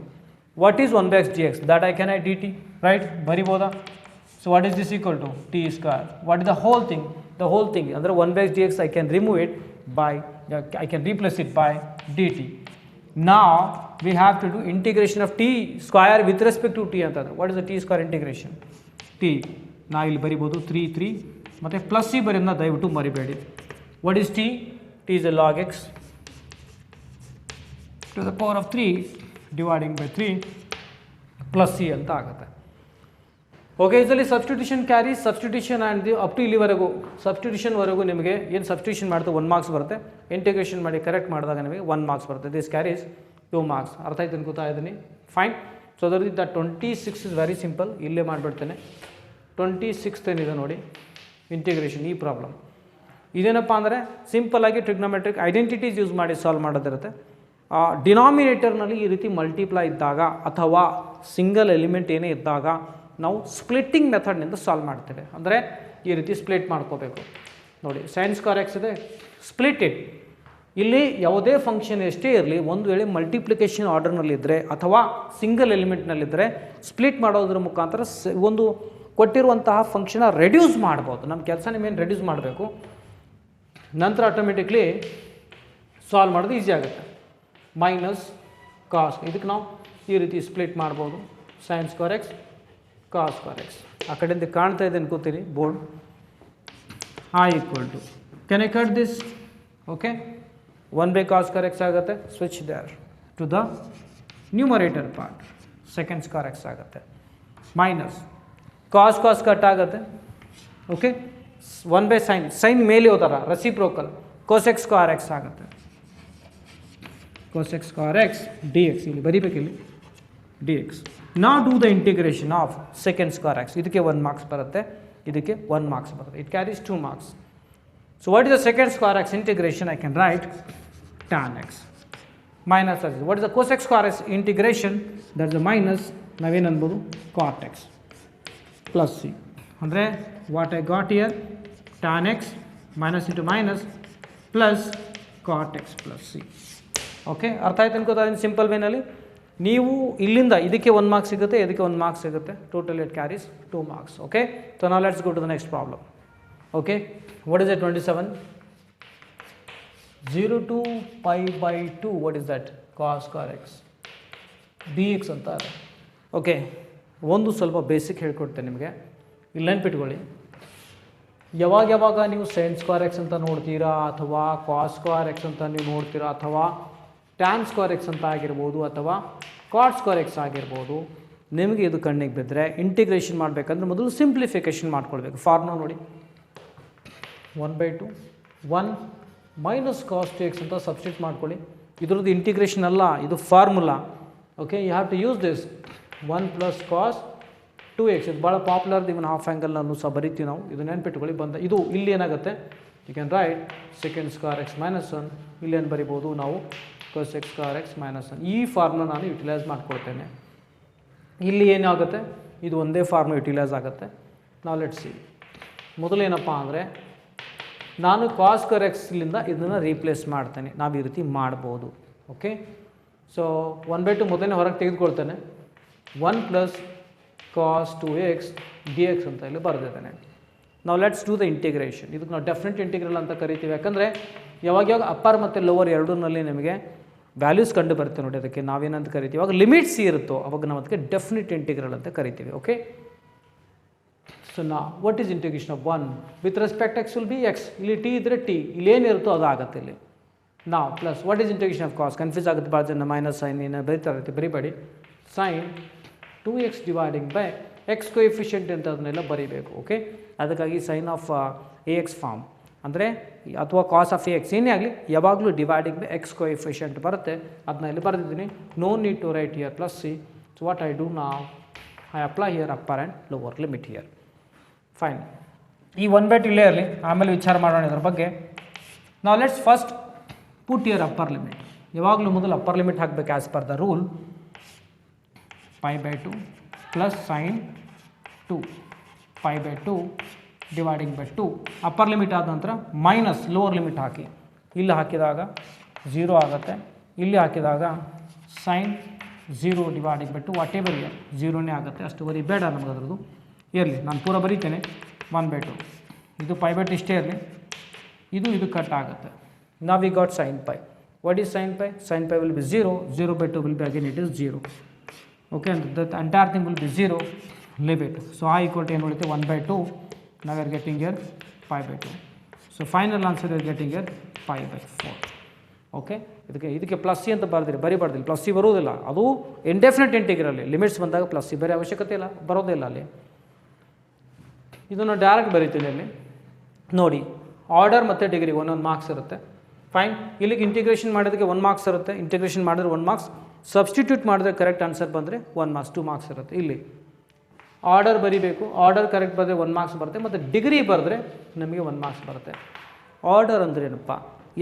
what is 1/x dx? That I can I dt, right? ಬರಿಬೋದಾ? So what is this equal to t square. What is the whole thing? The whole thing ಅಂದರೆ 1/x dx I can remove it by, I can replace it by dt. Now we have to do integration of t square with respect to t ಅಂತಂದ್ರೆ what is the t square integration? t ನಾ ಇಲ್ಲಿ ಬರಿಬೋದು 3 ಮತ್ತು plus C ಬರೋದನ್ನ ದಯವಿಟ್ಟು ಮರಿಬೇಡಿ. What is t? t is a log x to the power of 3 dividing by 3 plus c ಅಂತ ಆಗುತ್ತೆ. Okay, ಇದರಲ್ಲಿ substitution carry, substitution and up to ಇಲ್ಲಿವರೆಗೂ ಸಬ್ಸ್ಟಿಟ್ಯೂಷನ್ವರೆಗೂ ನಿಮಗೆ ಏನು ಸಬ್ಸ್ಟಿಟ್ಯೂಷನ್ ಮಾಡ್ತಾ 1 ಮಾರ್ಕ್ಸ್ ಬರುತ್ತೆ. ಇಂಟಿಗ್ರೇಷನ್ ಮಾಡಿ ಕರೆಕ್ಟ್ ಮಾಡಿದಾಗ ನಿಮಗೆ 1 ಮಾರ್ಕ್ಸ್ ಬರುತ್ತೆ. This carries 2 marks. ಅರ್ಥ ಆಯ್ತು ಅನ್ಕೋತಾ ಇದ್ದೀನಿ. ಫೈನ್. ಸೊ ಅದರಿಂದ 26 ಇಸ್ ವೆರಿ ಸಿಂಪಲ್. ಇಲ್ಲೇ ಮಾಡಿಬಿಡ್ತೇನೆ. 26 ಏನಿದೆ ನೋಡಿ ಇಂಟಿಗ್ರೇಷನ್, ಈ ಪ್ರಾಬ್ಲಮ್ ಇದೇನಪ್ಪ ಅಂದರೆ ಸಿಂಪಲ್ಲಾಗಿ ಟ್ರಿಗ್ನೋಮೆಟ್ರಿಕ್ ಐಡೆಂಟಿಟೀಸ್ ಯೂಸ್ ಮಾಡಿ ಸಾಲ್ವ್ ಮಾಡೋದಿರುತ್ತೆ. ಡಿನಾಮಿನೇಟರ್ನಲ್ಲಿ ಈ ರೀತಿ ಮಲ್ಟಿಪ್ಲೈ ಇದ್ದಾಗ ಅಥವಾ ಸಿಂಗಲ್ ಎಲಿಮೆಂಟ್ ಏನೇ ಇದ್ದಾಗ ನಾವು ಸ್ಪ್ಲಿಟ್ಟಿಂಗ್ ಮೆಥಡ್ನಿಂದ ಸಾಲ್ವ್ ಮಾಡ್ತೇವೆ. ಅಂದರೆ ಈ ರೀತಿ ಸ್ಪ್ಲಿಟ್ ಮಾಡ್ಕೋಬೇಕು. ನೋಡಿ, ಸೈನ್ ಸ್ಕ್ವೇರ್ ಎಕ್ಸ್ ಇದೆ, ಸ್ಪ್ಲಿಟ್ ಇಟ್. ಇಲ್ಲಿ ಯಾವುದೇ ಫಂಕ್ಷನ್ ಎಷ್ಟೇ ಇರಲಿ, ಒಂದು ವೇಳೆ ಮಲ್ಟಿಪ್ಲಿಕೇಶನ್ ಆರ್ಡರ್ನಲ್ಲಿದ್ದರೆ ಅಥವಾ ಸಿಂಗಲ್ ಎಲಿಮೆಂಟ್ನಲ್ಲಿದ್ದರೆ ಸ್ಪ್ಲಿಟ್ ಮಾಡೋದ್ರ ಮುಖಾಂತರ ಒಂದು ಕೊಟ್ಟಿರುವಂತಹ ಫಂಕ್ಷನ ರೆಡ್ಯೂಸ್ ಮಾಡ್ಬೋದು. ನಮ್ಮ ಕೆಲಸ ನಿಮ್ಮೇನು ರೆಡ್ಯೂಸ್ ಮಾಡಬೇಕು, ನಂತರ ಆಟೋಮೆಟಿಕ್ಲಿ ಸಾಲ್ವ್ ಮಾಡೋದು ಈಸಿ ಆಗುತ್ತೆ. ಮೈನಸ್ ಕಾಸ್, ಇದಕ್ಕೆ ನಾವು ಈ ರೀತಿ ಸ್ಪ್ಲಿಟ್ ಮಾಡ್ಬೋದು. Sine square x, cos square x. ಆ ಕಡೆಯಿಂದ ಕಾಣ್ತಾ ಇದೆ ಅನ್ಕೋತೀರಿ board. I equal to, can I cut this? Okay, 1/cos square x ಆಗುತ್ತೆ. Switch there to the numerator part, second square x ಆಗುತ್ತೆ. ಮೈನಸ್ ಕಾಸ್ ಕಟ್ ಆಗುತ್ತೆ. Okay, 1/sin, sine ಮೇಲೆ ಹೋದಾರ ರೆಸಿಪ್ರೋಕಲ್, cosec ಸ್ಕ್ವೇರ್ ಎಕ್ಸ್ ಆಗುತ್ತೆ. cosec square x dx, ಇಲ್ಲಿ ಬರೀಬೇಕಿಲ್ಲಿ dx. ನಾವು do the integration of second square x. ಇದಕ್ಕೆ 1 marks ಬರುತ್ತೆ, ಇದಕ್ಕೆ 1 ಮಾರ್ಕ್ಸ್ ಬರುತ್ತೆ. It carries 2 marks. So what is the second square x integration? I can write tan x minus ಆಗಿದೆ. What is the cosec square x integration? That is the minus, ನಾವೇನು ಅನ್ಬೋದು, cot x plus c. ಅಂದರೆ what I got here, tan x minus into minus plus cot x plus c. Okay, ಅರ್ಥ ಆಯ್ತು ಅನ್ಕೋತಾ ಇದ್ದೀನಿ simple ವೇನಲ್ಲಿ. ನೀವು ಇಲ್ಲಿಂದ ಇದಕ್ಕೆ 1 ಮಾರ್ಕ್ಸ್ ಸಿಗುತ್ತೆ, ಇದಕ್ಕೆ 1 ಮಾರ್ಕ್ಸ್ ಸಿಗುತ್ತೆ. Total it carries 2 marks. Okay, so now let's go to the next problem. Okay, what is the 27? 0 to pi by 2, what is that? cos square x dx ಅಂತ ಇದೆ. ಓಕೆ, ಒಂದು ಸ್ವಲ್ಪ ಬೇಸಿಕ್ ಹೇಳ್ಕೊಡ್ತೇನೆ ನಿಮಗೆ, ಇಲ್ಲಿ ನೆನ್ಪಿಟ್ಕೊಳ್ಳಿ. ಯಾವಾಗ ನೀವು ಸೈನ್ ಸ್ಕ್ವೇರ್ ಎಕ್ಸ್ ಅಂತ ನೋಡ್ತೀರಾ, ಅಥವಾ cos ಸ್ಕ್ವೇರ್ ಎಕ್ಸ್ ಅಂತ ನೀವು ನೋಡ್ತೀರಾ, ಅಥವಾ tan ಸ್ಕ್ವೇರ್ ಎಕ್ಸ್ ಅಂತ ಆಗಿರ್ಬೋದು, ಅಥವಾ cot ಸ್ಕ್ವೇರ್ ಎಕ್ಸ್ ಆಗಿರ್ಬೋದು, ನಿಮಗೆ ಇದು ಕಣ್ಣಿಗೆ ಬಿದ್ದರೆ ಇಂಟಿಗ್ರೇಷನ್ ಮಾಡಬೇಕಂದ್ರೆ ಮೊದಲು ಸಿಂಪ್ಲಿಫಿಕೇಷನ್ ಮಾಡ್ಕೊಳ್ಬೇಕು. ಫಾರ್ಮುಲಾ ನೋಡಿ, 1/2 1 ಮೈನಸ್ cos 2x ಅಂತ ಸಬ್ಸ್ಟಿಟ್ಯೂಟ್ ಮಾಡ್ಕೊಳ್ಳಿ. ಇದ್ರದ್ದು ಇಂಟಿಗ್ರೇಷನ್ ಅಲ್ಲ, ಇದು formula. Okay, you have to use this 1 + cos 2x. ಇದು ಭಾಳ ಪಾಪ್ಯುಲರ್. ಇವನ್ ಹಾಫ್ ಆ್ಯಂಗಲ್ನಲ್ಲೂ ಸಹ ಬರಿತೀವಿ ನಾವು. ಇದು ನೆನ್ಪಿಟ್ಕೊಳ್ಳಿ. ಬಂದ ಇದು ಇಲ್ಲಿ ಏನಾಗುತ್ತೆ, you can write second square x minus 1. ಇಲ್ಲೇನು ಬರಿಬೋದು ನಾವು, cosec ಸ್ಕ್ವೇರ್ ಎಕ್ಸ್ ಮೈನಸ್ 1. ಈ ಫಾರ್ಮುಲಾ ನಾನು ಯುಟಿಲೈಸ್ ಮಾಡ್ಕೊಳ್ತೇನೆ. ಇಲ್ಲಿ ಏನಾಗುತ್ತೆ, ಇದು ಒಂದೇ ಫಾರ್ಮುಲಾ ಯುಟಿಲೈಸ್ ಆಗುತ್ತೆ. ನಾವು ಲೆಟ್ಸ್ ಸಿ. ಮೊದಲೇನಪ್ಪ ಅಂದರೆ ನಾನು cos ಸ್ಕ್ವೇರ್ ಎಕ್ಸ್ಲಿಂದ ಇದನ್ನು ರೀಪ್ಲೇಸ್ ಮಾಡ್ತೇನೆ. ನಾವು ಈ ರೀತಿ ಮಾಡ್ಬೋದು. ಓಕೆ, ಸೊ 1/2 ಮೊದಲನೇ ಹೊರಗೆ ತೆಗೆದುಕೊಳ್ತೇನೆ. 1 + cos 2x dx ಅಂತ ಇಲ್ಲಿ ಬರೆದಿದ್ದೇನೆ. ನಾವು ಲೆಟ್ಸ್ ಡೂ ದ ಇಂಟಿಗ್ರೇಷನ್. ಇದಕ್ಕೆ ನಾವು ಡೆಫಿನೆಟ್ ಇಂಟಿಗ್ರಲ್ ಅಂತ ಕರಿತೀವಿ. ಯಾಕಂದರೆ ಯಾವಾಗ ಅಪ್ಪರ್ ಮತ್ತು ಲೋವರ್ ಎರಡೂನಲ್ಲಿ ನಿಮಗೆ ವ್ಯಾಲ್ಯೂಸ್ ಕಂಡು ಬರುತ್ತೆ ನೋಡಿ, ಅದಕ್ಕೆ ನಾವೇನಂತ ಕರಿತೀವಿ. ಅವಾಗ ಲಿಮಿಟ್ಸ್ ಇರುತ್ತೋ ಅವಾಗ ನಾವು ಅದಕ್ಕೆ ಡೆಫಿನೆಟ್ ಇಂಟಿಗ್ರಲ್ ಅಂತ ಕರಿತೀವಿ. ಓಕೆ, ಸೊ ನಾ what is integration of 1 with respect x will be x. ಇಲ್ಲಿ ಟಿ ಇದ್ದರೆ ಟಿ, ಇಲ್ಲಿ ಏನಿರುತ್ತೋ ಅದು ಆಗುತ್ತೆ ಇಲ್ಲಿ. ನಾವು plus what is integration of cos, confuse ಆಗುತ್ತೆ ಭಾಳ ಜನ, ಮೈನಸ್ ಸೈನ್ ಏನು ಬರೀತಾ ಇರುತ್ತೆ, ಬರಿಬೇಡಿ. Sine 2x dividing by x coefficient ಅಂತ ಅದನ್ನೆಲ್ಲ ಬರೀಬೇಕು. ಓಕೆ, ಅದಕ್ಕಾಗಿ sine of a x form ಅಂದರೆ ಅಥವಾ ಕಾಸ್ ಆಫ್ ಎ ಎಕ್ಸ್ ಏನೇ ಆಗಲಿ ಯಾವಾಗಲೂ ಡಿವೈಡಿಂಗ್ ಬೈ ಎಕ್ಸ್ ಕೊಎಫಿಷಿಯಂಟ್ ಬರುತ್ತೆ. ಅದನ್ನ ಇಲ್ಲಿ ಬರೆದಿದ್ದೀನಿ. No need to write here plus c. So what I do ನಾವ್ I apply here upper and lower limit here. Fine, ಈ 1/2 ಇಲ್ಲೇ ಇರಲಿ, ಆಮೇಲೆ ವಿಚಾರ ಮಾಡೋಣ ಇದ್ರ ಬಗ್ಗೆ. ನಾವು let's first put here upper limit. ಯಾವಾಗಲೂ ಮೊದಲು ಅಪ್ಪರ್ ಲಿಮಿಟ್ ಹಾಕಬೇಕು as per the rule. π/2 plus sine 2 π/2 dividing by 2. Upper limit ಆದ ನಂತರ ಮೈನಸ್ ಲೋವರ್ ಲಿಮಿಟ್ ಹಾಕಿ. ಇಲ್ಲಿ ಹಾಕಿದಾಗ 0 ಆಗುತ್ತೆ, ಇಲ್ಲಿ ಹಾಕಿದಾಗ sine 0 dividing by 2 whatever here 0ನೇ ಆಗುತ್ತೆ. ಅಷ್ಟು ಬರೀ ಬೇಡ ನಮಗೆ ಅದರದ್ದು ಇರಲಿ, ನಾನು ಪೂರ ಬರೀತೇನೆ. 1/2 ಇದು π/2 ಇಷ್ಟೇ ಇರಲಿ, ಇದು ಕಟ್ ಆಗುತ್ತೆ. ನಾವು we got sine pi. What is sine pi? Sine pi will be 0, 0/2 will be again it is 0. Okay, and the entire thing will be 0, leave it. So I equal to ಏನು ಉಳಿತೆ 1/2. Now we are getting here π/2. So final answer we are getting here π/4. Okay, ಇದಕ್ಕೆ plus c ಅಂತ ಬರಿಬಾರ್ದಿಲ್ಲ. Plus C ಬರೋದಿಲ್ಲ, ಅದು indefinite integral. Limits ಬಂದಾಗ plus C ಬರೀ ಅವಶ್ಯಕತೆ ಇಲ್ಲ, ಬರೋದಿಲ್ಲ ಅಲ್ಲಿ. ಇದನ್ನು ಡೈರೆಕ್ಟ್ ಬರೀತೀನಿ ಅಲ್ಲಿ ನೋಡಿ. ಆರ್ಡರ್ ಮತ್ತು ಡಿಗ್ರಿ ಒಂದೊಂದು ಮಾರ್ಕ್ಸ್ ಇರುತ್ತೆ. ಫೈನ್, ಇಲ್ಲಿಗೆ ಇಂಟಿಗ್ರೇಷನ್ ಮಾಡೋದಕ್ಕೆ 1 ಮಾರ್ಕ್ಸ್ ಇರುತ್ತೆ. ಇಂಟಿಗ್ರೇಷನ್ ಮಾಡಿದ್ರೆ 1 ಮಾರ್ಕ್ಸ್, ಸಬ್ಸ್ಟಿಟ್ಯೂಟ್ ಮಾಡಿದ್ರೆ ಕರೆಕ್ಟ್ ಆನ್ಸರ್ ಬಂದರೆ 1 ಮಾರ್ಕ್ಸ್, 2 ಮಾರ್ಕ್ಸ್ ಇರುತ್ತೆ. ಇಲ್ಲಿ ಆರ್ಡರ್ ಬರೀಬೇಕು, ಆರ್ಡರ್ ಕರೆಕ್ಟ್ ಬರೆದ್ರೆ 1 ಮಾರ್ಕ್ಸ್ ಬರುತ್ತೆ, ಮತ್ತು ಡಿಗ್ರಿ ಬರೆದ್ರೆ ನಮಗೆ 1 ಮಾರ್ಕ್ಸ್ ಬರುತ್ತೆ. ಆರ್ಡರ್ ಅಂದರೆ ಏನಪ್ಪ?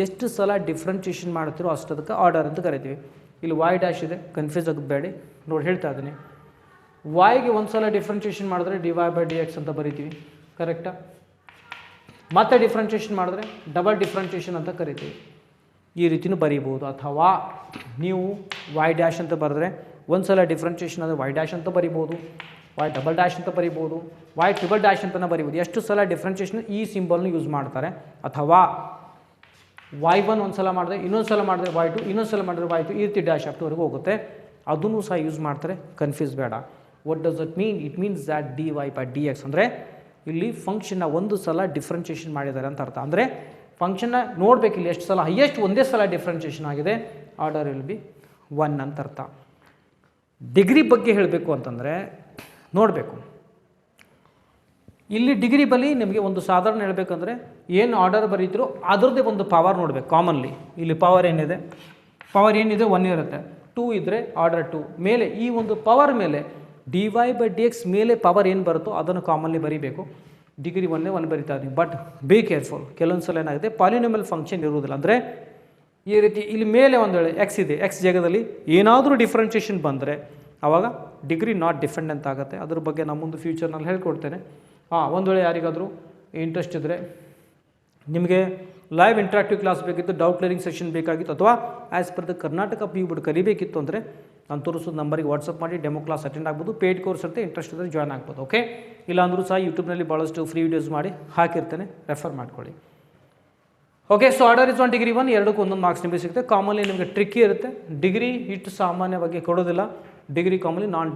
ಎಷ್ಟು ಸಲ ಡಿಫ್ರೆನ್ಷಿಯೇಷನ್ ಮಾಡ್ತಿರೋ ಅಷ್ಟದಕ್ಕೆ ಆರ್ಡರ್ ಅಂತ ಕರಿತೀವಿ. ಇಲ್ಲಿ y ಡ್ಯಾಶ್ ಇದೆ, ಕನ್ಫ್ಯೂಸ್ ಆಗಬೇಡಿ. ನೋಡಿ ಹೇಳ್ತಾ ಇದ್ದೀನಿ, yಗೆ ಒಂದು ಸಲ ಡಿಫ್ರೆನ್ಷಿಯೇಷನ್ ಮಾಡಿದ್ರೆ dy/dx ಅಂತ ಬರಿತೀವಿ, ಕರೆಕ್ಟಾ? ಮತ್ತೆ ಡಿಫ್ರೆನ್ಷಿಯೇಷನ್ ಮಾಡಿದ್ರೆ ಡಬಲ್ ಡಿಫ್ರೆನ್ಷಿಯೇಷನ್ ಅಂತ ಕರಿತೀವಿ. ಈ ರೀತಿಯೂ ಬರೀಬೋದು. ಅಥವಾ ನೀವು y ಡ್ಯಾಶ್ ಅಂತ ಬರೆದ್ರೆ ಒಂದು ಸಲ ಡಿಫ್ರೆನ್ಷಿಯೇಷನ್ ಅಂದರೆ y ಡ್ಯಾಶ್ ಅಂತ ಬರಿಬೋದು, y∬ ಅಂತ ಬರಿಬೋದು, y∬ ಅಂತಲೇ ಬರಿಬೋದು. ಎಷ್ಟು ಸಲ ಡಿಫ್ರೆನ್ಷಿಯೇಷನ್ ಈ ಸಿಂಬಲ್ನ ಯೂಸ್ ಮಾಡ್ತಾರೆ. ಅಥವಾ y1 ಒಂದು ಸಲ ಮಾಡಿದ್ರೆ, ಇನ್ನೊಂದು ಸಲ ಮಾಡಿದ್ರೆ y2, ಇನ್ನೊಂದು ಸಲ ಮಾಡಿದ್ರೆ y2, ಈ ರೀತಿ ಡ್ಯಾಶ್ ಅಪ್ಟುವರೆಗೂ ಹೋಗುತ್ತೆ. ಅದನ್ನು ಸಹ ಯೂಸ್ ಮಾಡ್ತಾರೆ, ಕನ್ಫ್ಯೂಸ್ ಬೇಡ. What does it mean? It means that dy/dx ಅಂದರೆ ಇಲ್ಲಿ ಫಂಕ್ಷನ್ನ ಒಂದು ಸಲ ಡಿಫ್ರೆನ್ಷಿಯೇಷನ್ ಮಾಡಿದ್ದಾರೆ ಅಂತ ಅರ್ಥ. ಅಂದರೆ ಫಂಕ್ಷನ್ನ ನೋಡಬೇಕು ಇಲ್ಲಿ ಎಷ್ಟು ಸಲ, ಹೈಯೆಸ್ಟ್ ಒಂದೇ ಸಲ ಡಿಫ್ರೆನ್ಷಿಯೇಷನ್ ಆಗಿದೆ, ಆರ್ಡರ್ ವಿಲ್ ಬಿ 1 ಅಂತ ಅರ್ಥ. ಡಿಗ್ರಿ ಬಗ್ಗೆ ಹೇಳಬೇಕು ಅಂತಂದರೆ ನೋಡಬೇಕು, ಇಲ್ಲಿ ಡಿಗ್ರಿ ಬಳಿ ನಿಮಗೆ ಒಂದು ಸಾಧಾರಣ ಹೇಳಬೇಕಂದ್ರೆ ಏನು ಆರ್ಡರ್ ಬರೀತಿರೋ ಅದರದ್ದೇ ಒಂದು ಪವರ್ ನೋಡಬೇಕು. ಕಾಮನ್ಲಿ ಇಲ್ಲಿ ಪವರ್ ಏನಿದೆ, 1 ಇರುತ್ತೆ. 2 ಇದ್ದರೆ ಆರ್ಡರ್ 2 ಮೇಲೆ ಈ ಒಂದು ಪವರ್ ಮೇಲೆ dy/dx ಮೇಲೆ ಪವರ್ ಏನು ಬರುತ್ತೋ ಅದನ್ನು ಕಾಮನ್ಲಿ ಬರೀಬೇಕು. ಡಿಗ್ರಿ 1 ಬರಿತಾ ಇದ್ದೀನಿ. ಬಟ್ ಬಿ ಕೇರ್ಫುಲ್, ಕೆಲವೊಂದು ಸಲ ಏನಾಗುತ್ತೆ ಪಾಲಿನಾಮಿಯಲ್ ಫಂಕ್ಷನ್ ಇರುವುದಿಲ್ಲ. ಅಂದರೆ ಈ ರೀತಿ ಇಲ್ಲಿ ಮೇಲೆ ಒಂದು ವೇಳೆ ಎಕ್ಸ್ ಇದೆ, ಎಕ್ಸ್ ಜಾಗದಲ್ಲಿ ಏನಾದರೂ ಡಿಫ್ರೆನ್ಷಿಯೇಷನ್ ಬಂದರೆ ಆವಾಗ ಡಿಗ್ರಿ ನಾಟ್ ಡಿಫೆಂಡೆಂಟ್ ಆಗುತ್ತೆ. ಅದ್ರ ಬಗ್ಗೆ ನಾನು ಮುಂದೆ ಫ್ಯೂಚರ್ನಲ್ಲಿ ಹೇಳ್ಕೊಡ್ತೇನೆ. ಒಂದು ವೇಳೆ ಯಾರಿಗಾದರೂ ಇಂಟ್ರೆಸ್ಟ್ ಇದ್ದರೆ, ನಿಮಗೆ ಲೈವ್ ಇಂಟ್ರಾಕ್ಟಿವ್ ಕ್ಲಾಸ್ ಬೇಕಿತ್ತು, ಡೌಟ್ ಕ್ಲಿಯರಿಂಗ್ ಸೆಷನ್ ಬೇಕಾಗಿತ್ತು, ಅಥವಾ as per the Karnataka PU board ಕಲಿಬೇಕಿತ್ತು ಅಂದರೆ ನಾನು ತೋರಿಸೋದು ನಂಬರಿಗೆ ವಾಟ್ಸಪ್ ಮಾಡಿ ಡೆಮೋ ಕ್ಲಾಸ್ ಅಟೆಂಡ್ ಆಗ್ಬೋದು. ಪೇಯ್ಡ್ ಕೋರ್ಸ್ ಇರುತ್ತೆ, ಇಂಟ್ರೆಸ್ಟ್ ಇದ್ದರೆ ಜಾಯ್ನ್ ಆಗ್ಬೋದು. ಓಕೆ, ಇಲ್ಲಾಂದರೂ ಸಹ ಯೂಟ್ಯೂಬ್ನಲ್ಲಿ ಭಾಳಷ್ಟು ಫ್ರೀ ವೀಡಿಯೋಸ್ ಮಾಡಿ ಹಾಕಿರ್ತೇನೆ, ರೆಫರ್ ಮಾಡ್ಕೊಳ್ಳಿ. Okay, so order is on degree 1, ಎರಡಕ್ಕೂ ಒಂದೊಂದು ಮಾರ್ಕ್ಸ್ ನಿಮಗೆ ಸಿಗುತ್ತೆ. ಕಾಮನ್ಲಿ ನಿಮಗೆ ಟ್ರಿಕ್ಕಿ ಇರುತ್ತೆ. ಡಿಗ್ರಿ ಇಷ್ಟು ಸಾಮಾನ್ಯವಾಗಿ ಕೊಡೋದಿಲ್ಲ. ಡಿಗ್ರಿ ಕಾಮನ್ಲಿ ನಾಟ್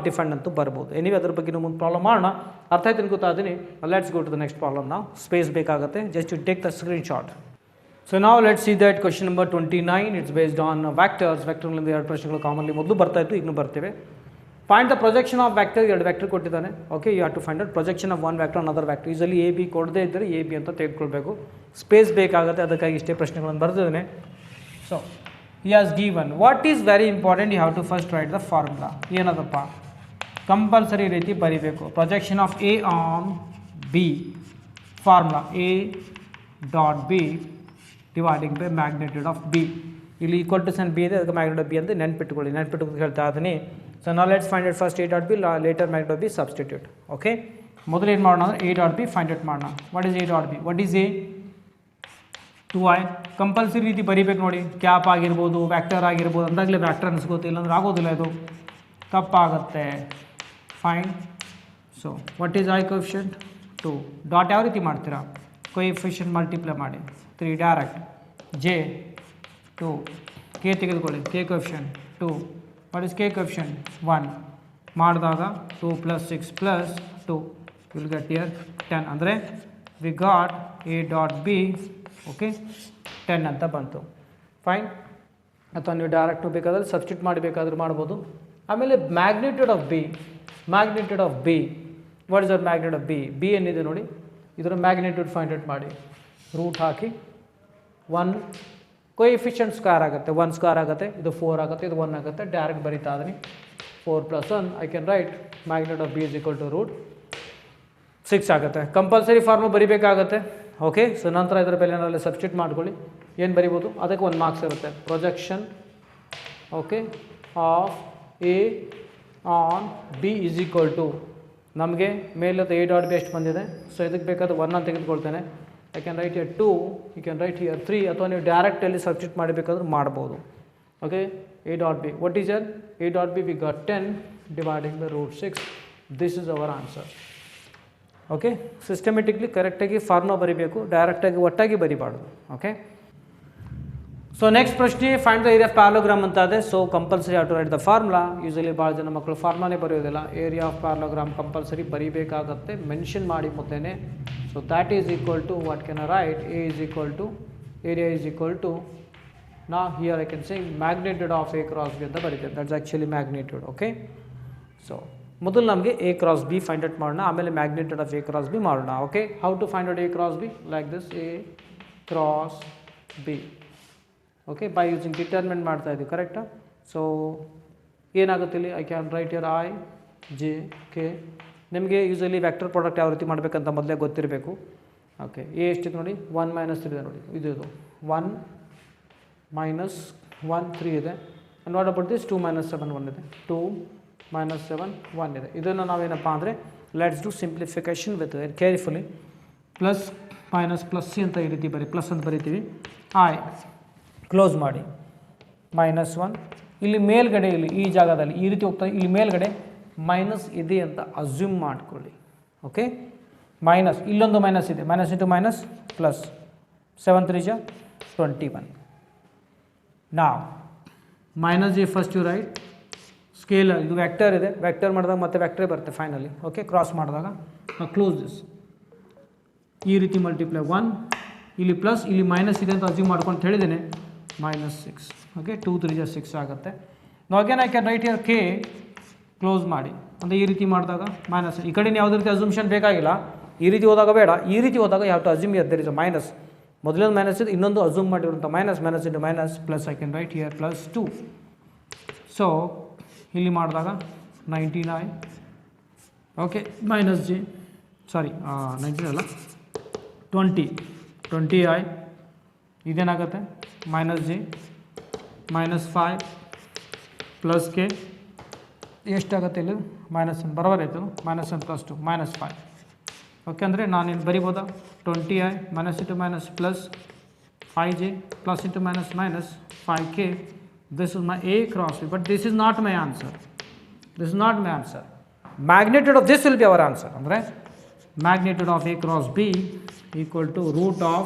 ಡಿಫೆಂಡ್ ಅಂತೂ ಬರ್ಬೋದು. ಎನಿವೆ ಅದ್ರ ಬಗ್ಗೆ ಮುಂದೆ ಪ್ರಾಬ್ಲಮ್ ಮಾಡೋಣ. ಅರ್ಥ ಆಯ್ತು ಗೊತ್ತಾದ್ದೀನಿ. Let's go to the next problem. ನಾವು ಸ್ಪೇಸ್ ಬೇಕಾಗುತ್ತೆ, just to take the screenshot. So ನಾವು let's see that question number 29. It's based on vectors. ವ್ಯಾಕ್ಟರ್ಗಳಿಂದ 2 ಪ್ರಶ್ನೆಗಳು ಕಾಮನ್ಲಿ ಮೊದಲು ಬರ್ತಾ ಇತ್ತು, ಈಗಲೂ ಬರ್ತೇವೆ. Find the projection of vector. 2 vector ಕೊಟ್ಟಿದ್ದಾನೆ. Okay, you have to find out projection of 1 vector another vector. Usually AB ಕೊಡದೇ ಇದ್ದರೆ AB ಅಂತ ತೆಗೆದುಕೊಳ್ಬೇಕು. ಸ್ಪೇಸ್ ಬೇಕಾಗುತ್ತೆ, ಅದಕ್ಕಾಗಿ ಇಷ್ಟೇ ಪ್ರಶ್ನೆಗಳನ್ನು ಬರ್ತಿದ್ದೇನೆ. So he has given what is very important, you have to first write the formula. ಏನದಪ್ಪ ಕಂಪಲ್ಸರಿ ರೀತಿ ಬರೀಬೇಕು. Projection of A on B, formula A.B dividing by magnitude of B. ಇಲ್ಲಿ ಈಕ್ವಲ್ ಟು ಸೈನ್ B ಇದೆ, ಅದಕ್ಕೆ magnitude of B ಅಂತ ನೆನ್ಪಿಟ್ಟು ಹೇಳ್ತಾ ಇದ್ದೀನಿ. So ನಾವು let's find it first A.B, later magnitude of B substitute. Okay, ಮೊದಲು ಏನು ಮಾಡೋಣ ಅಂದರೆ A.B ಫೈಂಡ್ ಔಟ್ ಮಾಡೋಣ. What is A.B? What is A? 2i. Compulsory ರೀತಿ ಬರೀಬೇಕು ನೋಡಿ. ಕ್ಯಾಪ್ ಆಗಿರ್ಬೋದು, ವ್ಯಾಕ್ಟರ್ ಆಗಿರ್ಬೋದು, ಅಂದಾಗಲೇ ವ್ಯಾಕ್ಟರ್ ಅನಿಸ್ಕೋತೆ, ಇಲ್ಲಾಂದ್ರೆ ಆಗೋದಿಲ್ಲ, ಇದು ತಪ್ಪಾಗುತ್ತೆ. Fine. So what is I coefficient? 2. Dot ಯಾವ ರೀತಿ ಮಾಡ್ತೀರಾ? ಕೋಎಫಿಷಿಯಂಟ್ ಮಲ್ಟಿಪ್ಲೈ ಮಾಡಿ 3 ಡೈರೆಕ್ಟ್. J 2. K ತೆಗೆದುಕೊಳ್ಳಿ, K coefficient 2. What is K coefficient? 1. ಮಾಡಿದಾಗ 2 + 6 + 2 ವಿಲ್ ಗೆಟ್ ಹಿಯರ್ 10. ಅಂದರೆ ವಿ ಗಾಟ್ A.B. ಓಕೆ, 10 ಅಂತ ಬಂತು. ಫೈನ್. ಅಥವಾ ನೀವು ಡೈರೆಕ್ಟ್ ಬೇಕಾದರೆ ಸಬ್ಸ್ಟಿಟ್ಯೂಟ್ ಮಾಡಬೇಕಾದ್ರೂ ಮಾಡ್ಬೋದು. ಆಮೇಲೆ magnitude of B, what is that magnitude of B ಏನಿದೆ ನೋಡಿ, ಇದರ ಮ್ಯಾಗ್ನಿಟ್ಯೂಡ್ ಫೈಂಡ್ ಔಟ್ ಮಾಡಿ, ರೂಟ್ ಹಾಕಿ 1 ಕೋಎಫಿಷಿಯಂಟ್ ಸ್ಕ್ವೇರ್ ಆಗುತ್ತೆ, 1 ಸ್ಕ್ವೇರ್ ಆಗುತ್ತೆ, ಇದು 4 ಆಗುತ್ತೆ, ಇದು 1 ಆಗುತ್ತೆ, ಡೈರೆಕ್ಟ್ ಬರೀತಾ ಇದ್ದೀನಿ 4 + 1 I can write magnitude of b is equal to root 6 ಆಗುತ್ತೆ. ಕಂಪಲ್ಸರಿ ಫಾರ್ಮು ಬರಿಬೇಕಾಗತ್ತೆ. ಓಕೆ, ಸೊ ನಂತರ ಇದರ ಬೆಲೆನಲ್ಲಿ ಸಬ್ಸ್ಟಿಟ್ಯೂಟ್ ಮಾಡ್ಕೊಳ್ಳಿ. ಏನು ಬರಿಬೋದು, ಅದಕ್ಕೆ 1 ಮಾರ್ಕ್ಸ್ ಇರುತ್ತೆ. Projection okay of a on b is equal to, ನಮಗೆ ಮೇಲದ ಎ ಡಾಟ್ ಬಿ ಎಷ್ಟು ಬಂದಿದೆ, ಸೊ ಇದಕ್ಕೆ ಬೇಕಾದ್ರೆ 1 ಅಂತ ತೆಗೆದುಕೊಳ್ತೇನೆ. I can write here 2, you can write here 3, ಅಥವಾ ನೀವು ಡೈರೆಕ್ಟಲ್ಲಿ ಸಬ್ಸ್ಟಿಟ್ಯೂಟ್ ಮಾಡಬೇಕಾದ್ರೂ ಮಾಡ್ಬೋದು. Okay, a dot b, what is your a dot b, we got 10 dividing by root 6. This is our answer. Okay, systematically ಕರೆಕ್ಟಾಗಿ formula ಬರೀಬೇಕು, ಡೈರೆಕ್ಟಾಗಿ ಒಟ್ಟಾಗಿ ಬರಿಬಾರ್ದು. Okay, so next ಪ್ರಶ್ನೆ find the area of parallelogram ಅಂತ ಇದೆ. So compulsory have to write the formula. Usually ಭಾಳ ಜನ ಮಕ್ಕಳು ಫಾರ್ಮುಲಾನೇ ಬರೆಯೋದಿಲ್ಲ. ಏರಿಯಾ ಆಫ್ ಪ್ಯಾರಲೋಗ್ರಾಮ್ ಕಂಪಲ್ಸರಿ ಬರೀಬೇಕಾಗತ್ತೆ, ಮೆನ್ಷನ್ ಮಾಡಿ ಮುದ್ದೇನೆ. So that is equal to what can I write, A is equal to area is equal to, ನಾ here I can say magnitude of A cross B ಅಂತ ಬರೀತೇನೆ. That's actually magnitude. Okay, so ಮೊದಲು ನಮಗೆ A cross B find out ಮಾಡೋಣ, ಆಮೇಲೆ magnitude of A cross B ಮಾಡೋಣ. Okay, how to find out A cross B, like this, A cross B. Okay, by using determinant ಮಾಡ್ತಾ ಇದ್ದೀವಿ, ಕರೆಕ್ಟಾ? So ಏನಾಗುತ್ತೆ ಇಲ್ಲಿ, I can write here i j k. ನಿಮಗೆ usually vector product ಯಾವ ರೀತಿ ಮಾಡಬೇಕಂತ ಮೊದಲೇ ಗೊತ್ತಿರಬೇಕು. ಓಕೆ, ಎ ಎಷ್ಟಿದೆ ನೋಡಿ, 1 - 3 ಇದೆ ನೋಡಿ, ಇದು 1 - 1 3 ಇದೆ. ಆ್ಯಂಡ್ ವಾಟ್ ಅಬೌಟ್ ದಿಸ್ 2 - 7 1 ಇದೆ, 2 - 7 1 ಇದೆ. ಇದನ್ನು ನಾವೇನಪ್ಪ ಅಂದರೆ let's do simplification with carefully. Plus minus plus c ಅಂತ ಈ ರೀತಿ ಪ್ಲಸ್ ಅಂತ ಬರಿತೀವಿ. ಐ ಕ್ಲೋಸ್ ಮಾಡಿ -1, ಇಲ್ಲಿ ಮೇಲ್ಗಡೆ ಇಲ್ಲಿ ಈ ಜಾಗದಲ್ಲಿ ಈ ರೀತಿ ಹೋಗ್ತಾ ಇಲ್ಲಿ ಮೇಲ್ಗಡೆ ಮೈನಸ್ ಇದೆ ಅಂತ ಅಸ್ಯೂಮ್ ಮಾಡ್ಕೊಳ್ಳಿ. ಓಕೆ, ಮೈನಸ್ ಇಲ್ಲೊಂದು ಮೈನಸ್ ಇದೆ, ಮೈನಸ್ ಇಂಟು ಮೈನಸ್ ಪ್ಲಸ್, 7 3 21. ನಾವು minus a first you write, scale ಇದು ವೆಕ್ಟರ್ ಇದೆ, ವೆಕ್ಟರ್ ಮಾಡಿದಾಗ ಮತ್ತೆ ವೆಕ್ಟರೇ ಬರುತ್ತೆ ಫೈನಲಿ. ಓಕೆ, ಕ್ರಾಸ್ ಮಾಡಿದಾಗ ನಾವು ಕ್ಲೋಸ್ ದಿಸ್, ಈ ರೀತಿ ಮಲ್ಟಿಪ್ಲೈ 1, ಇಲ್ಲಿ ಪ್ಲಸ್ ಇಲ್ಲಿ ಮೈನಸ್ ಇದೆ ಅಂತ ಅಸ್ಯೂಮ್ ಮಾಡ್ಕೊಂಡು ಹೇಳಿದ್ದೇನೆ, -6. ಓಕೆ, 2 3 6 ಆಗುತ್ತೆ. ನಾವು again I can write here K, close ಮಾಡಿ, ಅಂದರೆ ಈ ರೀತಿ ಮಾಡಿದಾಗ ಮೈನಸ್. ಈ ಕಡೆ ಯಾವುದೇ ರೀತಿ ಅಸ್ಯೂಮ್ಷನ್ ಬೇಕಾಗಿಲ್ಲ, ಈ ರೀತಿ ಹೋದಾಗ ಬೇಡ, ಈ ರೀತಿ ಹೋದಾಗ ಯಾವ to assume here there is a minus. ಮೊದಲೊಂದು ಮೈನಸ್ ಇದೆ, ಇನ್ನೊಂದು ಅಸ್ಯೂಮ್ ಮಾಡಿರುವಂಥ minus into minus plus, I can write here +2. So ಇಲ್ಲಿ ಮಾಡಿದಾಗ 99. ಓಕೆ, ಮೈನಸ್ ಜಿ, ಸಾರಿ 19 ಅಲ್ಲ 20i, ಇದೇನಾಗುತ್ತೆ ಮೈನಸ್ ಜಿ -5 ಪ್ಲಸ್ ಕೆ, ಎಷ್ಟಾಗುತ್ತೆ ಇಲ್ಲಿ -1 ಬರೋಬರಾಯಿತು, -1 + 2 -5. ಓಕೆ, ಅಂದರೆ ನಾನೇನು ಬರಿಬೋದಾ 20i -into minus plus 5j plus into minus minus 5k. This is my A cross B, but this is not my answer. This is not my answer. Magnitude of this will be our answer. ಅಂದರೆ magnitude of A cross B equal to root of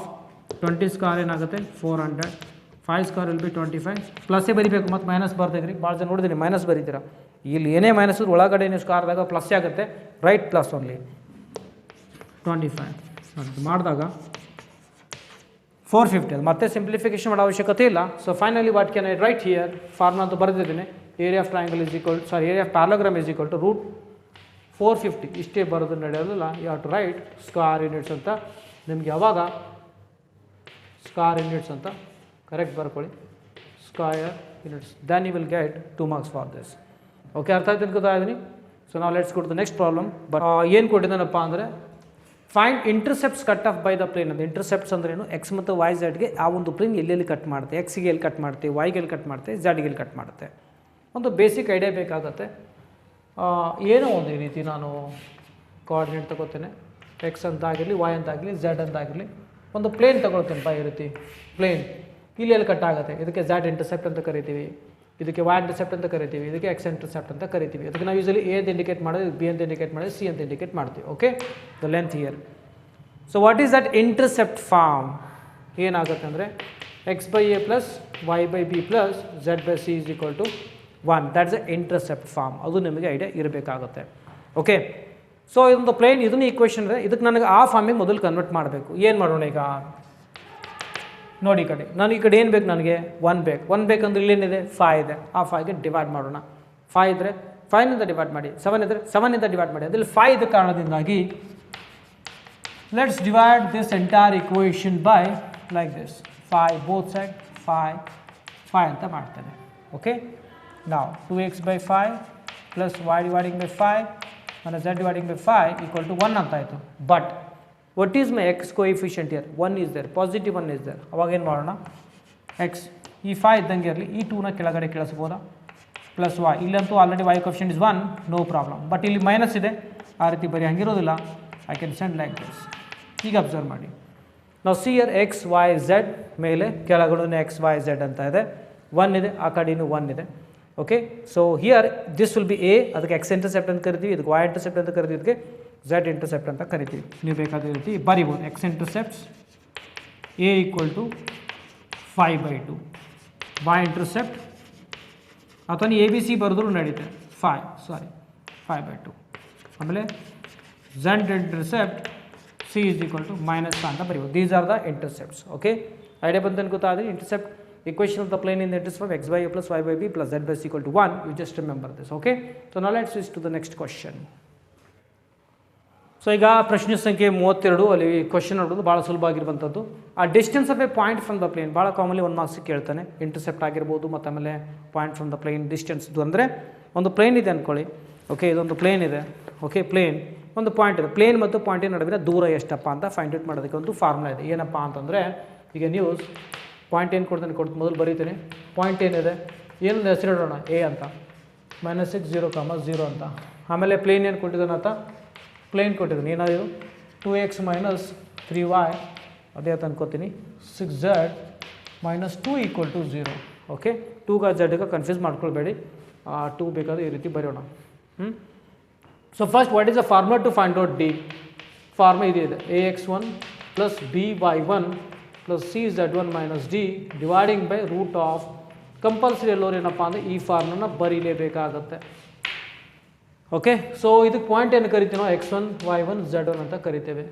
20 square ಏನಾಗುತ್ತೆ 400, 5 square will be 25. ಪ್ಲಸ್ಸೇ ಬರಿಬೇಕು, ಮತ್ತು minus ಬರ್ತೀರಿ. ಭಾಳ ಜನ ನೋಡಿದ್ದೀನಿ minus ಬರೀತೀರಾ, ಇಲ್ಲಿ ಏನೇ ಮೈನಸ್ ಒಳಗಡೆ ನೀವು ಸ್ಕ್ವೇರ್ದಾಗ ಪ್ಲಸ್ಸೇ ಆಗುತ್ತೆ, ರೈಟ್ ಪ್ಲಸ್ ಓನ್ಲಿ 25 ಮಾಡಿದಾಗ 450. ಅದು ಮತ್ತೆ ಸಿಂಪ್ಲಿಫಿಕೇಶನ್ ಮಾಡೋ ಅವಶ್ಯಕತೆ ಇಲ್ಲ. So finally what can I write here, formula ಅಂತ ಬರೆದಿದ್ದೀನಿ, area of triangle is equal area of parallelogram is equal to root 450. ಇಷ್ಟೇ ಬರೋದು ನಡೆಯೋದಿಲ್ಲ, you have to write square units ಅಂತ. ನಿಮ್ಗೆ ಯಾವಾಗ ಸ್ಕ್ವೇರ್ ಯೂನಿಟ್ಸ್ ಅಂತ ಕರೆಕ್ಟ್ ಬರ್ಕೊಳ್ಳಿ, square units, then you will get 2 marks for this. Okay, ಅರ್ಥ ಆಯ್ತು ಅನ್ಕೋತಾ ಇದ್ದೀನಿ. ಸೊ ನಾವು let's go to the next problem. But ಏನು ಕೊಟ್ಟಿದ್ದಾನಪ್ಪ ಅಂದರೆ find intercepts cut off by the plane. ಅದು ಇಂಟರ್ಸೆಪ್ಟ್ಸ್ ಅಂದ್ರೇನು, ಎಕ್ಸ್ ಮತ್ತು ವೈ ಝೆಡ್ಗೆ ಆ ಒಂದು ಪ್ಲೇನ್ ಎಲ್ಲೆಲ್ಲಿ ಕಟ್ ಮಾಡುತ್ತೆ, ಎಕ್ಸ್ಗೆ ಎಲ್ಲಿ ಕಟ್ ಮಾಡುತ್ತೆ, ವೈಗೆ ಎಲ್ಲಿ ಕಟ್ ಮಾಡುತ್ತೆ, ಝೆಡ್ಗೆ ಎಲ್ಲಿ ಕಟ್ ಮಾಡುತ್ತೆ. ಒಂದು ಬೇಸಿಕ್ ಐಡಿಯಾ ಬೇಕಾಗುತ್ತೆ. ಏನೋ ಒಂದು ಈ ರೀತಿ ನಾನು ಕೋಆರ್ಡಿನೇಟ್ ತಗೋತೇನೆ, ಎಕ್ಸ್ ಅಂತಾಗಿರಲಿ, ವೈ ಅಂತಾಗಲಿ, ಝೆಡ್ ಅಂತಾಗಿರಲಿ, ಒಂದು ಪ್ಲೇನ್ ತಗೊಳ್ತೇನೆ ಈ ರೀತಿ ಪ್ಲೇನ್. ಇಲ್ಲಿ ಎಲ್ಲಿ ಕಟ್ ಆಗುತ್ತೆ, ಇದಕ್ಕೆ ಝೆಡ್ ಇಂಟರ್ಸೆಪ್ಟ್ ಅಂತ ಕರಿತೀವಿ, ಇದಕ್ಕೆ ವೈ ಇಂಟರ್ಸೆಪ್ಟ್ ಅಂತ ಕರಿತೀವಿ, ಇದಕ್ಕೆ ಎಕ್ಸ್ ಇಂಟರ್ಸೆಪ್ಟ್ ಅಂತ ಕರಿತೀವಿ. ಅದಕ್ಕೆ ನಾವು ಯೂಸಲಿ ಎ ಅಂತ ಇಂಡಿಕೇಟ್ ಮಾಡೋದು, ಬಿ ಅಂತ ಇಂಡಿಕೇಟ್ ಮಾಡೋದು, ಸಿ ಅಂತ ಇಂಡಿಕೇಟ್ ಮಾಡ್ತೀವಿ. Okay, the length here. So what is that intercept form? ಏನಾಗುತ್ತೆ ಅಂದರೆ x/a plus y/b plus z/c is equal to 1. That's the intercept form. ಅದು ನಿಮಗೆ ಐಡಿಯಾ ಇರಬೇಕಾಗುತ್ತೆ. ಓಕೆ, ಸೊ ಇದೊಂದು ಪ್ಲೇನ್, ಇದನ್ನು ಈಕ್ವೇಷನ್ ಇದೆ. ಇದಕ್ಕೆ ನನಗೆ ಆ ಫಾರ್ಮಿಗೆ ಮೊದಲು ಕನ್ವರ್ಟ್ ಮಾಡಬೇಕು. ಏನು ಮಾಡೋಣ ಈಗ, ನೋಡಿ ಈ ಕಡೆ ನಾನು ಈ ಕಡೆ ಏನು ಬೇಕು ನನಗೆ 1 ಬೇಕು. 1 ಬೇಕಂದ್ರೆ ಇಲ್ಲೇನಿದೆ 5 ಇದೆ. ಆ 5ಗೆ ಡಿವೈಡ್ ಮಾಡೋಣ. 5 ಇದ್ದರೆ 5ನಿಂದ ಡಿವೈಡ್ ಮಾಡಿ, 7 ಇದ್ದರೆ 7ನಿಂದ ಡಿವೈಡ್ ಮಾಡಿ. ಅದರಲ್ಲಿ 5 ಇದ್ದ ಕಾರಣದಿಂದಾಗಿ let's divide this entire equation by like this 5 both side 5 ಅಂತ ಮಾಡ್ತೇನೆ. ಓಕೆ, ನಾವು 2x by 5 plus y dividing by 5 minus z dividing by 5 equal to 1 ಅಂತ ಆಯಿತು. But what is my x coefficient here? 1 is there, positive 1 is there. ಅವಾಗ ಏನು ಮಾಡೋಣ, x ಈ 5 ಇದ್ದಂಗೆ ಇರಲಿ, ಈ 2ನ ಕೆಳಗಡೆ ಕೆಳಿಸ್ಬೋದಾ, ಪ್ಲಸ್ y, ಇಲ್ಲಂತೂ already y coefficient is 1, no problem. But ಇಲ್ಲಿ ಮೈನಸ್ ಇದೆ, ಆ ರೀತಿ ಬರೀ ಹಂಗಿರೋದಿಲ್ಲ. I can send like this. ಈಗ ಅಬ್ಸರ್ವ್ ಮಾಡಿ, ನಾವು see here x y z ಮೇಲೆ ಕೆಳಗಡೆ ಎಕ್ಸ್ ವೈ ಝೆಡ್ ಅಂತ ಇದೆ, 1 ಇದೆ, ಆ ಕಡೆಯೂ 1 ಇದೆ. Okay, so here this will be A, ಅದಕ್ಕೆ ಎಕ್ಸ್ ಇಂಟರ್ಸೆಪ್ಟ್ ಅಂತ ಕರಿತೀವಿ, ಇದಕ್ಕೆ ವೈ ಇಂಟರ್ಸೆಪ್ಟ್ ಅಂತ ಕರಿತೀವಿ, ಇದಕ್ಕೆ ಝೆಡ್ ಇಂಟರ್ಸೆಪ್ಟ್ ಅಂತ ಕರಿತೀವಿ. ನೀವು ಬೇಕಾದ ರೀತಿ ಬರಿಬೋದು. X intercepts a equal to 5/2, y intercept ಅಥವಾ ನೀವು ಎ ಬಿ ಸಿ ಬರೆದ್ರೂ ನಡೀತೆ, 5/2. ಆಮೇಲೆ z intercept c is equal to -5 ಅಂತ ಬರೀಬೋದು. These are the intercepts. Okay, idea ಬಂತಂದು ಗೊತ್ತಾದರೆ intercept equation of the plane in the interest of x by a plus y by b plus z by c equal to 1. You just remember this. Okay, so now let's switch to the next question. So ಈಗ ಪ್ರಶ್ನೆ ಸಂಖ್ಯೆ 32 ಅಲ್ಲಿ question ನೋಡೋದು ಭಾಳ ಸುಲಭ ಆಗಿರುವಂಥದ್ದು. ಆ distance of a point from the plane ಭಾಳ ಕಾಮನ್ಲಿ 1 ಮಾರ್ಕ್ಸಿಗೆ ಕೇಳ್ತಾನೆ. ಇಂಟರ್ಸೆಪ್ಟ್ ಆಗಿರ್ಬೋದು ಮತ್ತು ಆಮೇಲೆ point from the plane distance. ಇದು ಅಂದರೆ ಒಂದು ಪ್ಲೇನ್ ಇದೆ ಅಂದ್ಕೊಳ್ಳಿ. ಓಕೆ, ಇದೊಂದು ಪ್ಲೇನ್ ಇದೆ. ಓಕೆ, ಪ್ಲೇನ್ ಒಂದು ಪಾಯಿಂಟ್ ಇದೆ. ಪ್ಲೇನ್ ಮತ್ತು ಪಾಯಿಂಟಿನ ನಡುವಿನ ದೂರ ಎಷ್ಟಪ್ಪ ಅಂತ ಫೈಂಡ್ ಔಟ್ ಮಾಡೋದಕ್ಕೆ ಒಂದು ಫಾರ್ಮುಲಾ ಇದೆ. ಏನಪ್ಪ ಅಂತಂದರೆ, ಈಗ ನೀವು ಪಾಯಿಂಟ್ ಏನು ಕೊಡ್ತಾನೆ ಮೊದಲು ಬರೀತೀನಿ. ಪಾಯಿಂಟ್ ಏನಿದೆ, ಏನು ಹೆಸರಿಡೋಣ, ಎ ಅಂತ, -6 0, 0 ಅಂತ. ಆಮೇಲೆ ಪ್ಲೇನ್ ಏನು ಕೊಟ್ಟಿದ್ದಾನೆ ಅಂತ, ಪ್ಲೇನ್ ಕೊಟ್ಟಿದ್ದಾನೆ ಏನಾದ್ರು 2x - 3y, ಅದೇ ಅಂತ ಅನ್ಕೋತೀನಿ. 6z - 2 = 0. ಓಕೆ, 2ಗ z ಕನ್ಫ್ಯೂಸ್ ಮಾಡ್ಕೊಳ್ಬೇಡಿ. 2 ಬೇಕಾದ್ರೆ ಈ ರೀತಿ ಬರೆಯೋಣ. So first what is the formula to find out d? Formula ಇದೆ, ax1 + by1 plus cz1 minus d dividing by root of, compulsory ಎಲ್ಲೋರು ಏನಪ್ಪ ಅಂದರೆ ಈ ಫಾರ್ಮನ್ನ ಬರೀಲೇಬೇಕಾಗತ್ತೆ. ಓಕೆ, ಸೊ ಇದಕ್ಕೆ ಪಾಯಿಂಟ್ ಏನು ಕರಿತೀವಿ ನಾವು, x1 y1 z1 ಅಂತ ಕರಿತೇವೆ.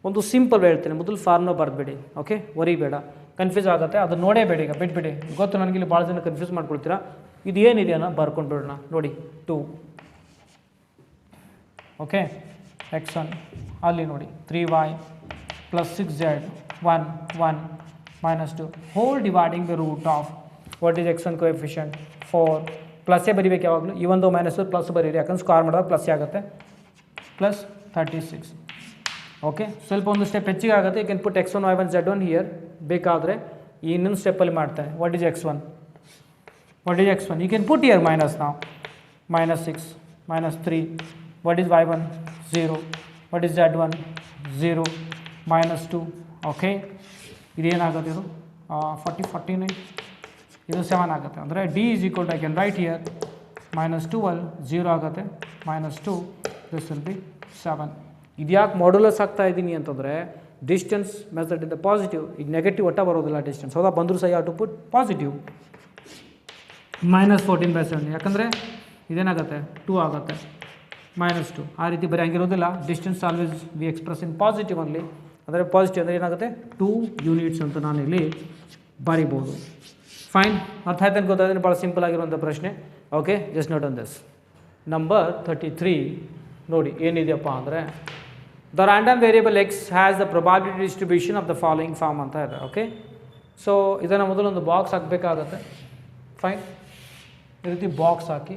ಒಂದು ಸಿಂಪಲ್ ಹೇಳ್ತೇನೆ, ಮೊದಲು ಫಾರ್ಮನ್ನ ಬರೆದ್ಬಿಡಿ. ಓಕೆ, ವರಿಬೇಡ, ಕನ್ಫ್ಯೂಸ್ ಆಗುತ್ತೆ, ಅದು ನೋಡೇಬೇಡಿ. ಈಗ ಬಿಟ್ಬಿಡಿ, ಗೊತ್ತು ನನಗೆ ಇಲ್ಲಿ ಭಾಳ ಜನ ಕನ್ಫ್ಯೂಸ್ ಮಾಡ್ಕೊಳ್ತೀರಾ. ಇದು ಏನಿದೆ ಅನ್ನೋ ಬರ್ಕೊಂಡು ಬಿಡೋಣ. ನೋಡಿ 2, ಓಕೆ, x1 ಅಲ್ಲಿ ನೋಡಿ 3y + 6z 1 - 2 whole dividing the root of what is x1 coefficient 4. ಪ್ಲಸ್ಸೇ ಬರಿಬೇಕು ಯಾವಾಗಲೂ, ಈ ಒಂದು ಮೈನಸ್ ಪ್ಲಸ್ ಬರೀರಿ, ಯಾಕಂದ್ರೆ ಸ್ಕ್ವೇರ್ ಮಾಡಿದಾಗ ಪ್ಲಸ್ ಆಗುತ್ತೆ, +36. ಓಕೆ, ಸ್ವಲ್ಪ ಒಂದು ಸ್ಟೆಪ್ ಹೆಚ್ಚಿಗೆ ಆಗುತ್ತೆ. You can put x1 y1 z1 here. ಬೇಕಾದರೆ ಈ ಇನ್ನೊಂದು ಸ್ಟೆಪ್ಪಲ್ಲಿ ಮಾಡ್ತಾನೆ. What is x1? You can put here minus ನಾವು, -6 - 3. What is y1? 0. What is z1? 0 -2. Okay, ಇದೇನಾಗುತ್ತೆ, ಇದು 40 49, ಇದು 7 ಆಗುತ್ತೆ. ಅಂದರೆ d is equal to, I can write here -12 0 ಆಗುತ್ತೆ, -2, ದಿಸ್ ವಿಲ್ ಬಿ 7. ಇದ್ಯಾಕೆ ಮಾಡ್ಯುಲಸ್ ಆಗ್ತಾ ಇದ್ದೀನಿ ಅಂತಂದರೆ, ಡಿಸ್ಟೆನ್ಸ್ ಮೆಥಡ್ ಇಂದ ಪಾಸಿಟಿವ್, ಈಗ ನೆಗೆಟಿವ್ ಒಟ್ಟ ಬರೋದಿಲ್ಲ ಡಿಸ್ಟೆನ್ಸ್. ಹೌದಾ, ಬಂದರೂ ಸಹ ಯಾವ ಟು ಪುಟ್ ಪಾಸಿಟಿವ್. -14/7, ಯಾಕಂದರೆ ಇದೇನಾಗುತ್ತೆ 2 ಆಗುತ್ತೆ, -2. ಆ ರೀತಿ ಬರೀ ಹಂಗಿರೋದಿಲ್ಲ. Distance always we express in positive only. ಅಂದರೆ ಪಾಸಿಟಿವ್ ಅಂದರೆ ಏನಾಗುತ್ತೆ, 2 ಯೂನಿಟ್ಸ್ ಅಂತ ನಾನಿಲ್ಲಿ ಬರಿಬೋದು. ಫೈನ್, ಅರ್ಥ ಆಯ್ತು ಗೊತ್ತಾದ್ರೆ ಭಾಳ ಸಿಂಪಲ್ ಆಗಿರುವಂಥ ಪ್ರಶ್ನೆ. Okay, just note on this. Number 33 ನೋಡಿ ಏನಿದೆಯಪ್ಪ ಅಂದರೆ, the random variable x has the probability distribution of the following form ಅಂತ ಇದೆ. ಓಕೆ, ಸೊ ಇದನ್ನು ಮೊದಲೊಂದು ಬಾಕ್ಸ್ ಹಾಕಬೇಕಾಗತ್ತೆ. ಫೈನ್, ಈ ರೀತಿ ಬಾಕ್ಸ್ ಹಾಕಿ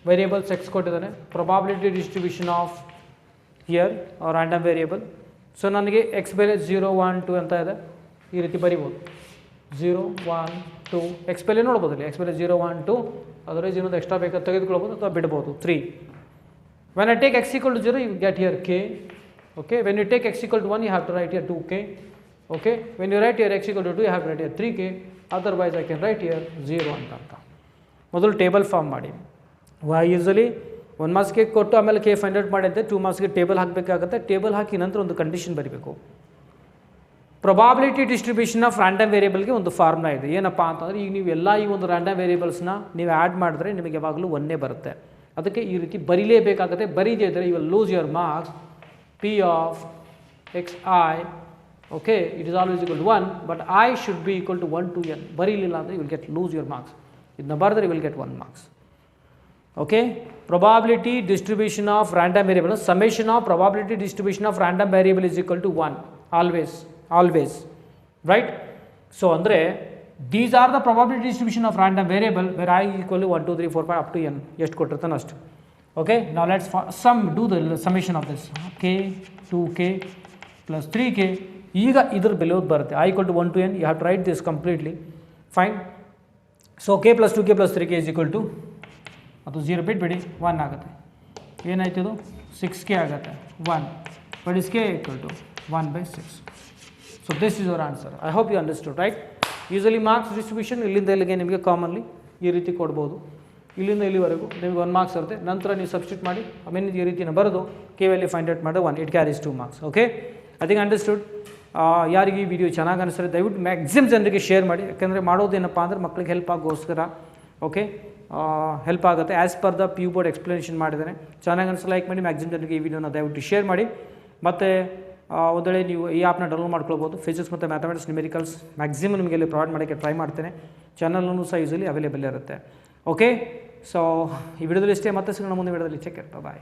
ವೇರಿಯಬಲ್ಸ್ ಎಕ್ಸ್ ಕೊಟ್ಟಿದ್ದಾನೆ, probability distribution of here random variable. So ನನಗೆ ಎಕ್ಸ್ ಬೆಲೆ 0 1 2 ಅಂತ ಇದೆ, ಈ ರೀತಿ ಬರಿಬೋದು. 0 1 2 ಎಕ್ಸ್ ಬೆಲೆ ನೋಡ್ಬೋದು. ಇಲ್ಲಿ ಎಕ್ಸ್ ಬೆಲೆ 0 1 2, ಅದರಲ್ಲಿ ಇನ್ನೊಂದು ಎಕ್ಸ್ಟ್ರಾ ಬೇಕಾದ್ರೆ ತೆಗೆದುಕೊಳ್ಬೋದು ಅಥವಾ ಬಿಡ್ಬೋದು. 3. When I take x = 0, you get here k. Okay, when you take x = 1, you have to write here 2k. Okay, when you write here x = 2, you have to write here 3k. Otherwise I can write here 0 ಅಂತ. ಮೊದಲು table form ಮಾಡಿ. Usually 1 ಮಾರ್ಕ್ಸ್ಗೆ ಕೊಟ್ಟು ಆಮೇಲೆ K find out ಮಾಡಿದ್ದೆ, 2 ಮಾರ್ಕ್ಸ್ಗೆ table ಹಾಕಬೇಕಾಗುತ್ತೆ. Table ಹಾಕಿ ನಂತರ ಒಂದು ಕಂಡೀಷನ್ ಬರೀಬೇಕು. ಪ್ರೊಬಾಬಿಲಿಟಿ ಡಿಸ್ಟ್ರಿಬ್ಯೂಷನ್ ಆಫ್ ರ್ಯಾಂಡಮ್ ವೇರಿಯಬಲ್ಗೆ ಒಂದು ಫಾರ್ಮುಲಾ ಇದೆ. ಏನಪ್ಪ ಅಂತಂದರೆ, ಈಗ ನೀವು ಎಲ್ಲ ಈ ಒಂದು ರ್ಯಾಂಡಮ್ ವೇರಿಯಬಲ್ಸ್ನ ನೀವು ಆ್ಯಡ್ ಮಾಡಿದ್ರೆ ನಿಮಗೆ ಯಾವಾಗಲೂ 1 ಬರುತ್ತೆ. ಅದಕ್ಕೆ ಈ ರೀತಿ ಬರೀಲೇಬೇಕಾಗುತ್ತೆ. ಬರೀದೇ ಇದ್ದರೆ you will lose your marks. P of xi okay, it is always equal to 1, but i should be equal to 1 to n. ಬರೀಲಿಲ್ಲ ಅಂದರೆ you will get lose your marks. ಇದನ್ನ ಬರೆದ್ರೆ you will get 1 marks. Okay, probability distribution of random variable, summation of probability distribution of random variable is equal to 1, always, right? So ಅಂದರೆ these are the probability distribution of random variable where I equal to 1 2 3 4 5 up to n, ಎಷ್ಟು ಕೊಟ್ಟಿರ್ತಾನೆ ಅಷ್ಟು. Okay, now let's do the summation of this. k 2k plus 3k. ಈಗ ಇದ್ರ ಬೆಲೆ ಬರುತ್ತೆ I equal to 1 to n. You have to write this completely. Fine. So k plus 2k plus 3k is equal to, ಅದು 0 ಬಿಟ್ಬಿಡಿ, 1 ಆಗುತ್ತೆ. ಏನಾಯ್ತು ಇದು 6k ಆಗುತ್ತೆ, 1. What is k equal to 1/6. So this is your answer. I hope you understood, right? Usually marks distribution ಇಲ್ಲಿಂದ ಇಲ್ಲಿಗೆ ನಿಮಗೆ commonly ಈ ರೀತಿ ಕೊಡ್ಬೋದು. ಇಲ್ಲಿಂದ ಇಲ್ಲಿವರೆಗೂ ನಿಮಗೆ 1 ಮಾರ್ಕ್ಸ್ ಇರುತ್ತೆ. ನಂತರ ನೀವು ಸಬ್ಸ್ಟಿಟ್ಯೂಟ್ ಮಾಡಿ ಆಮೇಲೆ ಈ ರೀತಿನ ಬರೆದು ಕೆ ವ್ಯಾಲ್ಯೂ ಫೈಂಡ್ ಔಟ್ ಮಾಡಿ 1, it carries 2 marks. Okay, I think understood. ಯಾರಿಗೆ ಈ ವಿಡಿಯೋ ಚೆನ್ನಾಗಿ ಅನಿಸ್ತಾರೆ ದಯವಿಟ್ಟು ಮ್ಯಾಕ್ಸಿಮಮ್ ಜನರಿಗೆ ಶೇರ್ ಮಾಡಿ. ಯಾಕೆಂದರೆ ಮಾಡೋದೇನಪ್ಪ ಅಂದರೆ ಮಕ್ಕಳಿಗೆ ಹೆಲ್ಪ್ ಆಗೋಸ್ಕರ. ಓಕೆ, ಹೆಲ್ಪ್ ಆಗುತ್ತೆ. As per the P U board explanation ಮಾಡಿದ್ದೇನೆ. ಚೆನ್ನಾಗಿ ಅನಿಸ್ ಲೈಕ್ ಮಾಡಿ, ಮ್ಯಾಕ್ಸಿಮಮ್ ಜನರಿಗೆ ಈ ವಿಡಿಯೋನ ದಯವಿಟ್ಟು ಶೇರ್ ಮಾಡಿ. ಮತ್ತು ಒಂದು ವೇಳೆ ನೀವು ಈ ಆ್ಯಪ್ನ ಡೌನ್ಲೋಡ್ ಮಾಡ್ಕೊಳ್ಬೋದು. ಫಿಸಿಕ್ಸ್ ಮತ್ತು ಮ್ಯಾಥಮೆಟಿಕ್ಸ್ ನ್ಯೂಮೆರಿಕಲ್ಸ್ ಮ್ಯಾಕ್ಸಿಮಮ್ ನಿಮಗೆ ಇಲ್ಲಿ ಪ್ರೊವೈಡ್ ಮಾಡೋಕ್ಕೆ ಟ್ರೈ ಮಾಡ್ತೇನೆ. ಚಾನಲ್ನೂ ಸಹ ಯೂಸಲಿ ಅವೈಲೇಬಲ್ ಇರುತ್ತೆ. ಓಕೆ, ಸೊ ಈ ವಿಡಿಯೋದಲ್ಲಿ ಇಷ್ಟೇ. ಮತ್ತೆ ಸಿಗೋಣ ಮುಂದೆ ವಿಡಿಯೋದಲ್ಲಿ. Check it. ಬಾಯ್.